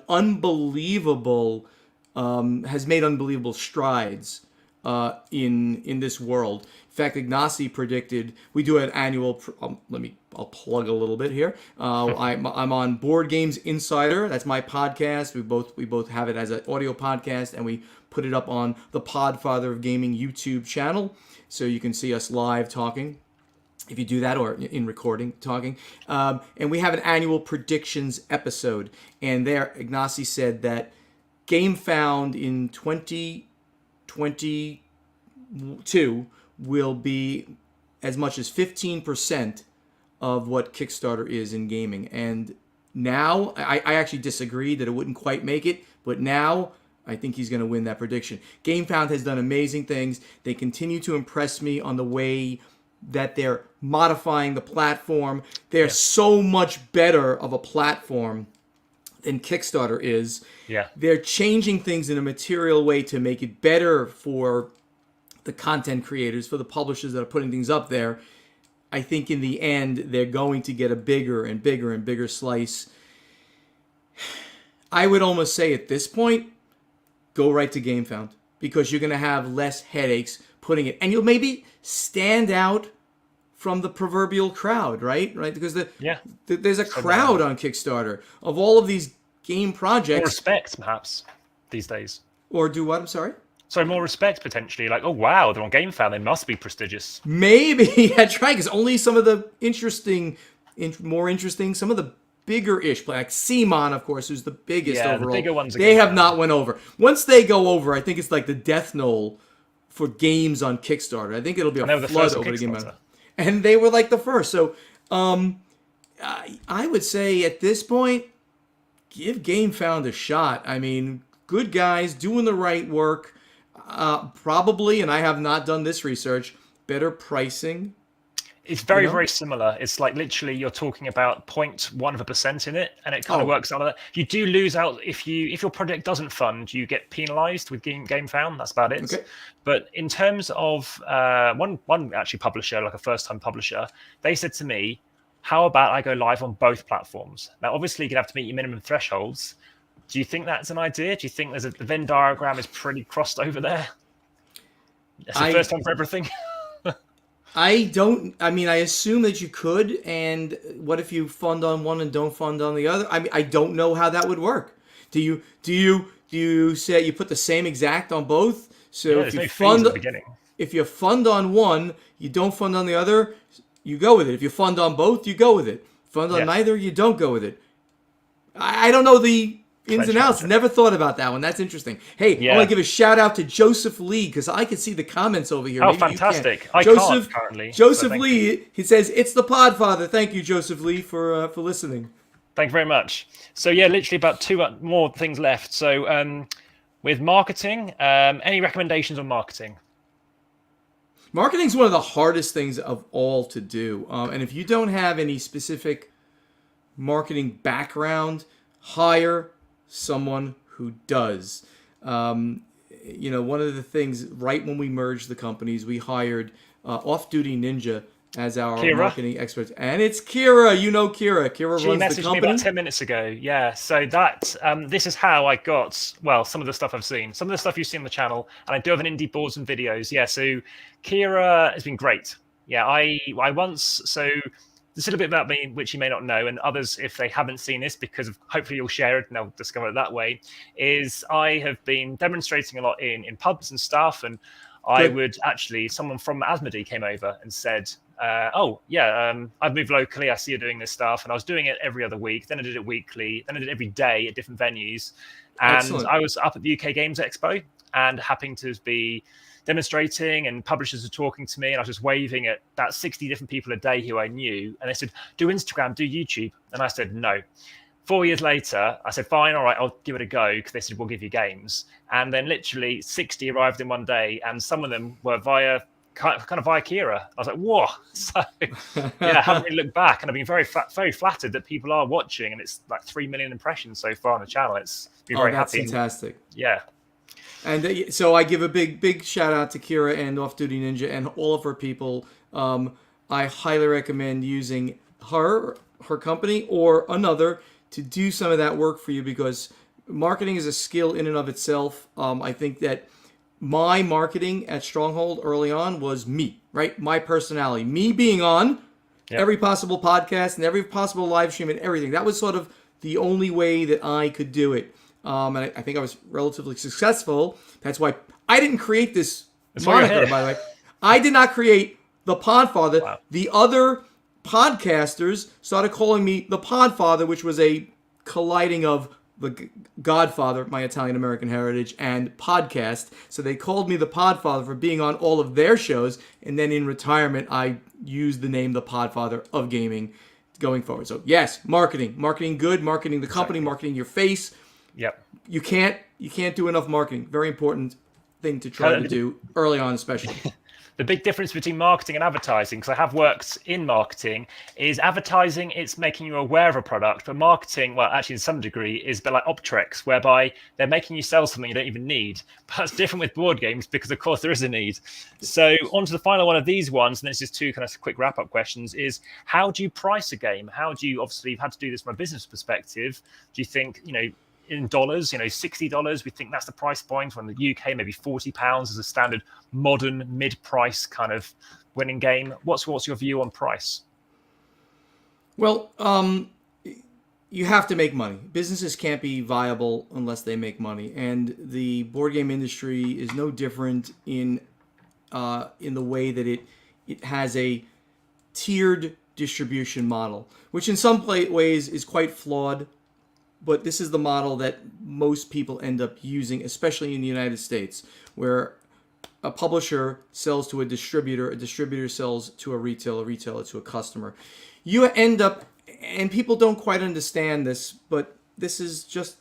has made unbelievable strides in this world. In fact, Ignacy predicted we do an annual. I'll plug a little bit here. I'm on Board Games Insider. That's my podcast. We both have it as an audio podcast, and we put it up on the Podfather of Gaming YouTube channel, so you can see us live talking. If you do that, or in recording talking, and we have an annual predictions episode, and there Ignacy said that GameFound in 2022 will be as much as 15% of what Kickstarter is in gaming. And now, I actually disagree that it wouldn't quite make it, but now I think he's going to win that prediction. GameFound has done amazing things. They continue to impress me on the way that they're modifying the platform. They're so much better of a platform than Kickstarter is. Yeah. They're changing things in a material way to make it better for the content creators, for the publishers that are putting things up there. I think in the end, they're going to get a bigger and bigger and bigger slice. I would almost say at this point, go right to GameFound. because you're going to have less headaches putting it, and you'll maybe stand out from the proverbial crowd, right? Because there's a crowd on Kickstarter of all of these game projects. More respect, perhaps, these days. Or do what? I'm sorry? So more respect, potentially. Like, oh, wow, they're on GameFound. They must be prestigious. Maybe. That's right, because only some of the more interesting, some of the bigger-ish, like Simon, of course, who's the biggest overall. The bigger ones they have not went over. Once they go over, I think it's like the death knoll for games on Kickstarter. I think it'll be a flood over the game. And they were like the first. So I would say at this point, give GameFound a shot. I mean, good guys doing the right work. Probably, and I have not done this research, better pricing. It's very, very similar. It's like literally you're talking about 0.1% in it, and it kind of works out of that. You do lose out if your project doesn't fund, you get penalized with GameFound. That's about it. Okay. But in terms of one actually publisher, like a first-time publisher, they said to me, how about I go live on both platforms? Now, obviously, you're going to have to meet your minimum thresholds. Do you think that's an idea? Do you think the Venn diagram is pretty crossed over there? It's the first time for everything. I assume that you could. And what if you fund on one and don't fund on the other? I mean, I don't know how that would work. Do you say you put the same exact on both? So if you fund on one, you don't fund on the other, you go with it. If you fund on both, you go with it. Fund on neither, you don't go with it. I don't know the ins and outs. Never thought about that one. That's interesting. Hey, I want to give a shout out to Joseph Lee because I can see the comments over here. Oh, maybe fantastic! I can't currently. Joseph Lee, he says it's the Podfather. Thank you, Joseph Lee, for listening. Thank you very much. So literally about two more things left. So with marketing, any recommendations on marketing? Marketing is one of the hardest things of all to do, and if you don't have any specific marketing background, hire someone who does. One of the things, right when we merged the companies, we hired Off-Duty Ninja as our marketing expert. And it's Kira. You know Kira. Kira runs the company. She messaged me about 10 minutes ago. Yeah. So that this is how I got, some of the stuff I've seen. Some of the stuff you see on the channel. And I do have an indie boards and videos. Yeah. So Kira has been great. Yeah. I once... So there's a little bit about me, which you may not know, and others, if they haven't seen this, because hopefully you'll share it and they'll discover it that way, is I have been demonstrating a lot in pubs and stuff, and I would actually, someone from Asmodee came over and said, I've moved locally, I see you're doing this stuff, and I was doing it every other week, then I did it weekly, then I did it every day at different venues, and Excellent. I was up at the UK Games Expo, and happened to be demonstrating, and publishers were talking to me, and I was just waving at about 60 different people a day who I knew, and they said, do Instagram, do YouTube, and I said no. 4 years later, I said, fine, all right, I'll give it a go, because they said, we'll give you games, and then literally 60 arrived in one day, and some of them were via Kira. I was like, whoa. So I haven't really looked back, and I've been very flattered that people are watching, and it's like 3 million impressions so far on the channel. It's been very happy. Fantastic. Yeah. And so I give a big shout out to Kira and Off-Duty Ninja and all of her people. I highly recommend using her company or another to do some of that work for you, because marketing is a skill in and of itself. I think that my marketing at Stronghold early on was me, right? My personality, me being on every possible podcast and every possible live stream and everything. That was sort of the only way that I could do it. And I think I was relatively successful. That's why I didn't create this moniker, by the way. I did not create the Podfather. Wow. The other podcasters started calling me the Podfather, which was a colliding of the Godfather, my Italian-American heritage, and podcast. So they called me the Podfather for being on all of their shows. And then in retirement, I used the name the Podfather of gaming going forward. So yes, marketing good, marketing the company, marketing your face. Yep. You can't do enough marketing. Very important thing to try to do early on, especially. The big difference between marketing and advertising, because I have worked in marketing, is advertising, it's making you aware of a product, but marketing, well, actually, to some degree, is a bit like Optrex, whereby they're making you sell something you don't even need. But that's different with board games, because, of course, there is a need. So on to the final one of these ones, and this is two kind of quick wrap-up questions, is how do you price a game? How do you, obviously, you've had to do this from a business perspective. Do you think, in dollars, $60. We think that's the price point. From the UK, maybe £40 as a standard modern mid-price kind of winning game. What's your view on price? Well, you have to make money. Businesses can't be viable unless they make money, and the board game industry is no different in the way that it has a tiered distribution model, which in some ways is quite flawed. But this is the model that most people end up using, especially in the United States, where a publisher sells to a distributor sells to a retailer to a customer. You end up, and people don't quite understand this, but this is just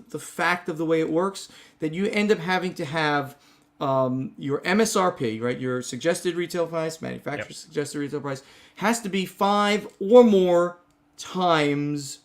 the fact of the way it works, that you end up having to have your MSRP, right? Your suggested retail price, manufacturer's suggested retail price, has to be 5 or more times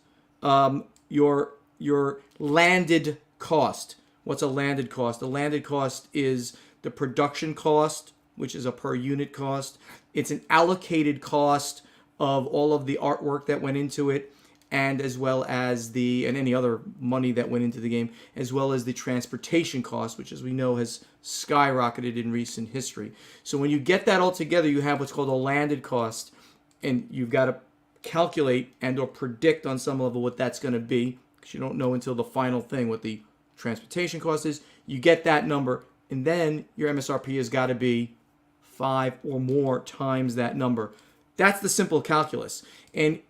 your landed cost. What's a landed cost? A landed cost is the production cost, which is a per unit cost. It's an allocated cost of all of the artwork that went into it, and as well as and any other money that went into the game, as well as the transportation cost, which, as we know, has skyrocketed in recent history. So when you get that all together, you have what's called a landed cost, and you've got to calculate and or predict on some level what that's going to be, because you don't know until the final thing what the transportation cost is. You get that number, and then your MSRP has got to be 5 or more times that number. That's the simple calculus. And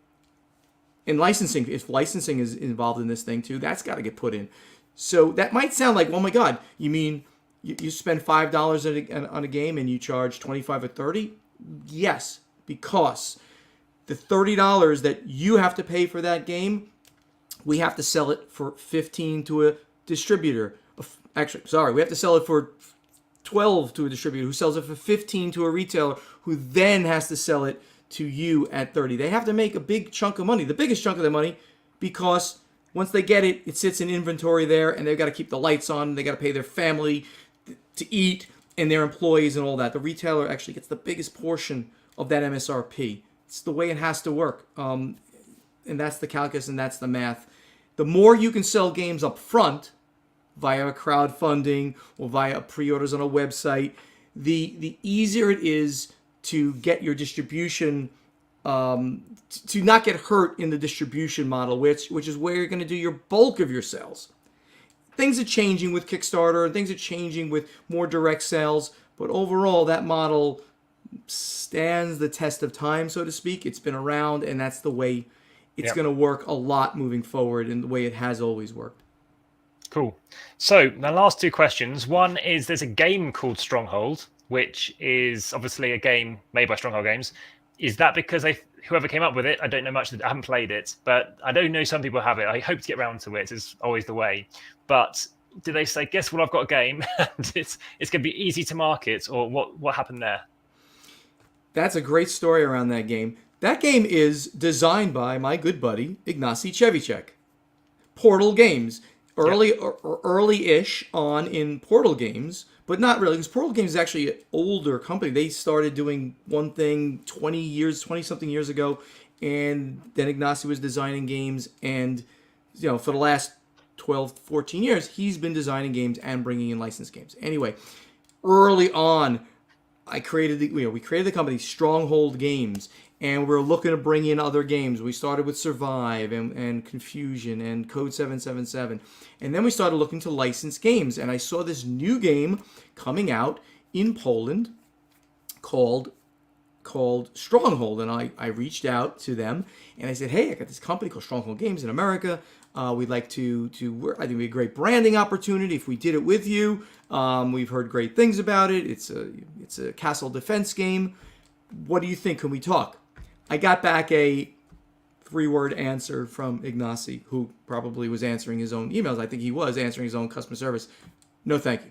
in licensing, if licensing is involved in this thing too, that's got to get put in. So that might sound like, oh my God, you mean you spend $5 on a game and you charge $25 or $30? Yes, because the $30 that you have to pay for that game, we have to sell it for $15 to a distributor. Actually, sorry, we have to sell it for $12 to a distributor, who sells it for $15 to a retailer, who then has to sell it to you at $30. They have to make a big chunk of money, the biggest chunk of the money, because once they get it, it sits in inventory there, and they've got to keep the lights on, they got to pay their family to eat, and their employees and all that. The retailer actually gets the biggest portion of that MSRP. It's the way it has to work. And that's the calculus, and that's the math. The more you can sell games up front, via crowdfunding or via pre-orders on a website, the easier it is to get your distribution, to not get hurt in the distribution model, which is where you're going to do your bulk of your sales. Things are changing with Kickstarter, and things are changing with more direct sales, but overall that model stands the test of time, so to speak. It's been around, and that's the way it's going to work a lot moving forward, and the way it has always worked. Cool. So my last two questions. One is, there's a game called Stronghold, which is obviously a game made by Stronghold Games. Is that because whoever came up with it, I don't know much, I haven't played it, but I don't know some people have it. I hope to get around to it. It's always the way. But did they say, guess what, I've got a game, and it's going to be easy to market, or what happened there? That's a great story around that game. That game is designed by my good buddy, Ignacy Chevicek. Portal Games. Early-ish on in Portal Games, but not really, because Portal Games is actually an older company. They started doing one thing 20-something years ago, and then Ignacy was designing games, and for the last 12, 14 years, he's been designing games and bringing in licensed games. Anyway, early on, we created the company Stronghold Games, and we're looking to bring in other games. We started with Survive and Confusion and Code 777. And then we started looking to license games. And I saw this new game coming out in Poland called Stronghold. And I reached out to them and I said, hey, I got this company called Stronghold Games in America. We'd like to work. I think it'd be a great branding opportunity if we did it with you. We've heard great things about it. It's a castle defense game. What do you think? Can we talk? I got back a 3-word answer from Ignacy, who probably was answering his own emails. I think he was answering his own customer service. No, thank you.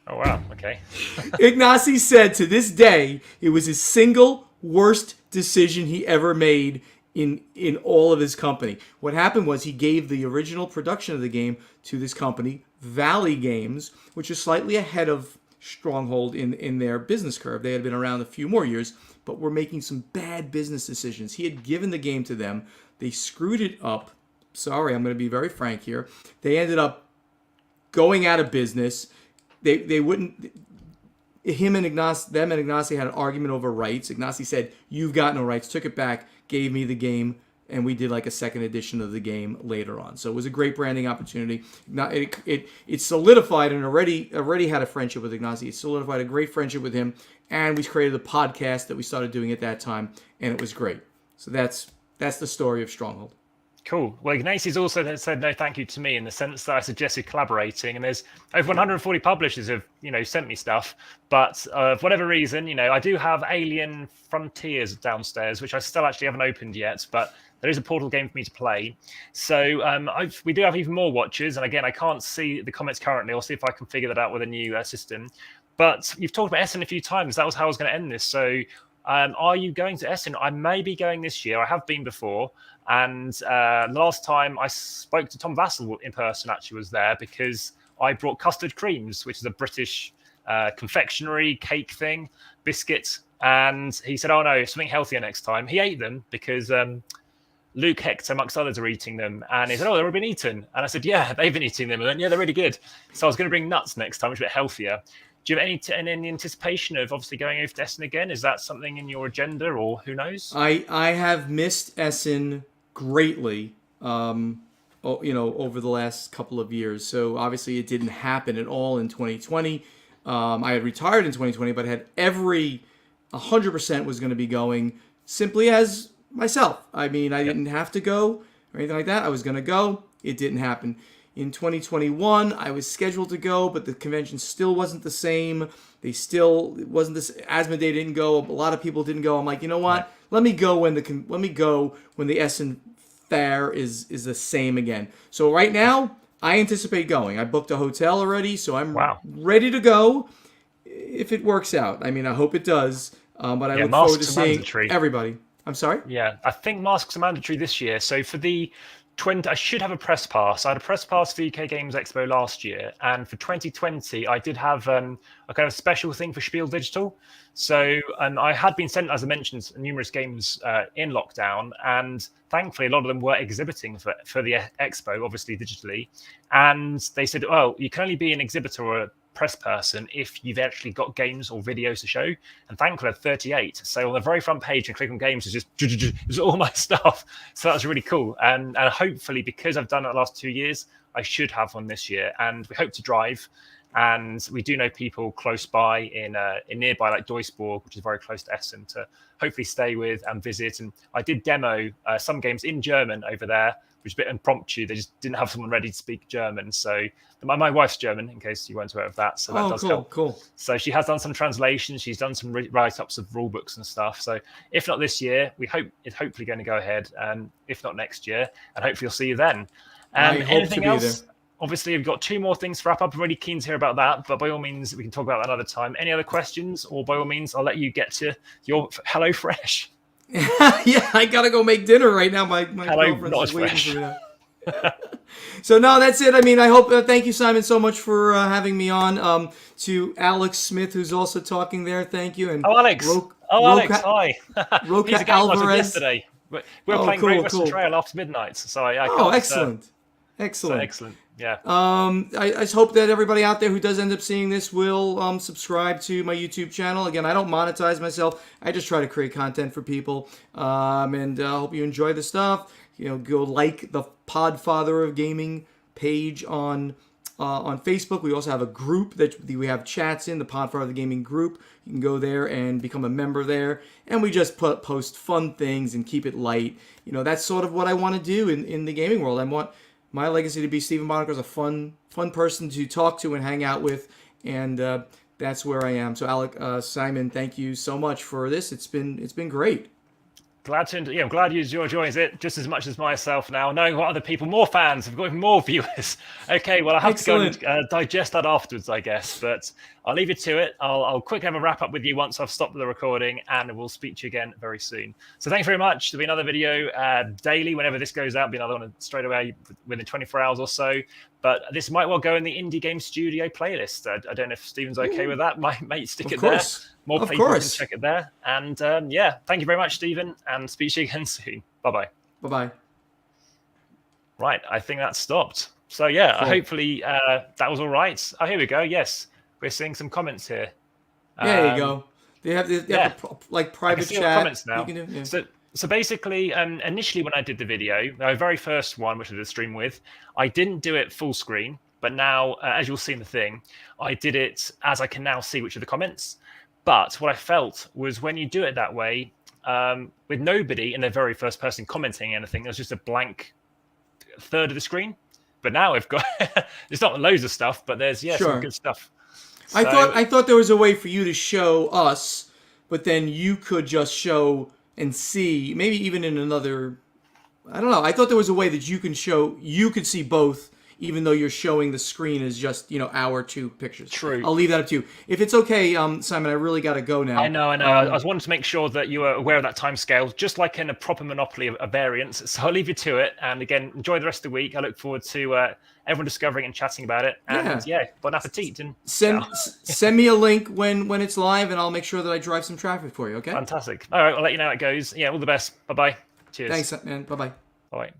Oh, wow. Okay. Ignacy said to this day, it was his single worst decision he ever made in all of his company. What happened was he gave the original production of the game to this company, Valley Games, which is slightly ahead of Stronghold in their business curve. They had been around a few more years, but were making some bad business decisions. He had given the game to them. They screwed it up, sorry, I'm going to be very frank here. They ended up going out of business. They wouldn't. Them and Ignacy had an argument over rights. Ignacy said, "You've got no rights." Took it back, gave me the game, and we did like a second edition of the game later on. So it was a great branding opportunity. It solidified, and already had a friendship with Ignacy. It solidified a great friendship with him, and we created a podcast that we started doing at that time, and it was great. So that's the story of Stronghold. Cool. Well, Ignacy's also said no thank you to me in the sense that I suggested collaborating, and there's over 140 publishers have sent me stuff, but for whatever reason, I do have Alien Frontiers downstairs, which I still actually haven't opened yet, but there is a Portal game for me to play. So we do have even more watchers, and again, I can't see the comments currently. I'll see if I can figure that out with a new system. But you've talked about Essen a few times. That was how I was going to end this. So are you going to Essen? I may be going this year. I have been before. And the last time I spoke to Tom Vassell in person actually was there because I brought custard creams, which is a British confectionery cake thing, biscuits. And he said, oh, no, something healthier next time. He ate them because Luke Hector, amongst others, are eating them. And he said, oh, they've already been eaten. And I said, yeah, they've been eating them. And then, yeah, they're really good. So I was going to bring nuts next time, which is a bit healthier. Do you have any anticipation of obviously going over to Essen again? Is that something in your agenda, or who knows? I have missed Essen greatly, over the last couple of years. So obviously it didn't happen at all in 2020. I had retired in 2020, but had 100% was going to be going simply as myself. I mean, I didn't have to go or anything like that. I was going to go. It didn't happen. In 2021, I was scheduled to go, but the convention still wasn't the same. It wasn't this. Asmodee didn't go. A lot of people didn't go. I'm like, you know what? Right. Let me go when the Essen fair is the same again. So right now, I anticipate going. I booked a hotel already, so I'm ready to go if it works out. I mean, I hope it does. But I look forward to seeing everybody. I'm sorry? Yeah, I think masks are mandatory this year. So for the 20, I should have a press pass. I had a press pass for UK Games Expo last year, and for 2020, I did have a kind of special thing for Spiel Digital. So I had been sent, as I mentioned, numerous games in lockdown, and thankfully, a lot of them were exhibiting for the expo, obviously digitally. And they said, "Oh, you can only be an exhibitor or a press person if you've actually got games or videos to show." And thankfully, I had 38. So on the very front page, and click on games, is just all my stuff. So that was really cool. And hopefully, because I've done it the last 2 years, I should have one this year. And we hope to drive. And we do know people close by in nearby, like Duisburg, which is very close to Essen, to hopefully stay with and visit. And I did demo some games in German over there, which is a bit impromptu. They just didn't have someone ready to speak German. So my wife's German, in case you weren't aware of that. So that does help. Cool. So she has done some translations. She's done some write-ups of rule books and stuff. So if not this year, we hope it's hopefully going to go ahead. And if not next year, and hopefully you'll see you then. Anything else? Obviously, we've got 2 more things to wrap up. I'm really keen to hear about that, but by all means, we can talk about that another time. Any other questions? Or by all means, I'll let you get to your Hello Fresh. Yeah, I got to go make dinner right now. My girlfriend's waiting for me. So, no, that's it. I mean, I hope, thank you, Simon, so much for having me on. To Alex Smith, who's also talking there, thank you. And Alex. Alex, hi. Roca Alvarez. Yesterday. We were playing Great Western Trail after midnight. So I can't, excellent. Excellent. Excellent. Yeah. I just hope that everybody out there who does end up seeing this will subscribe to my YouTube channel. Again, I don't monetize myself. I just try to create content for people. And I hope you enjoy the stuff. Go like the Podfather of Gaming page on Facebook. We also have a group that we have chats in, the Podfather of the Gaming group. You can go there and become a member there. And we just post fun things and keep it light. That's sort of what I want to do in the gaming world. I want my legacy to be Stephen Buonocore is a fun person to talk to and hang out with, and that's where I am. So, Simon, thank you so much for this. It's been great. I'm glad you're enjoying it just as much as myself now. Knowing what other people, more fans, have got even more viewers. Okay, well, I have to go and digest that afterwards, I guess. But I'll leave you to it. I'll quickly have a wrap up with you once I've stopped the recording, and we'll speak to you again very soon. So thanks very much. There'll be another video daily whenever this goes out. There'll be another one straight away within 24 hours or so. But this might well go in the Indie Game Studio playlist. I don't know if Stephen's okay with that. Might stick it there. More people can check it there. And thank you very much, Stephen, and speak to you again soon. Bye-bye. Bye-bye. Right, I think that stopped. So yeah, Cool. hopefully that was all right. Oh, here we go. Yes, we're seeing some comments here. There you go. They have Yeah, the like I can private see all the chat comments you now. can do. Yeah. So basically, initially when I did the video, my very first one, which I did the stream with, I didn't do it full screen. But now, as you'll see in the thing, I did it as I can now see which are the comments. But what I felt was when you do it that way, with nobody in the very first person commenting anything, there's just a blank third of the screen. But now I've got it's not loads of stuff, but there's some Sure. good stuff. I thought there was a way for you to show us, but then you could just show and see, maybe even in another. I don't know. I thought there was a way that you could see both, even though you're showing the screen as just our two pictures. True. I'll leave that up to you. If it's okay, Simon, I really got to go now. I know. I was wanting to make sure that you were aware of that time scale, just like in a proper Monopoly of variants. So I'll leave you to it. And again, enjoy the rest of the week. I look forward to everyone discovering and chatting about it. And bon appetit. And send me a link when it's live, and I'll make sure that I drive some traffic for you. Okay. Fantastic. All right, I'll let you know how it goes. Yeah, all the best. Bye bye. Cheers. Thanks, man. Bye bye. Bye.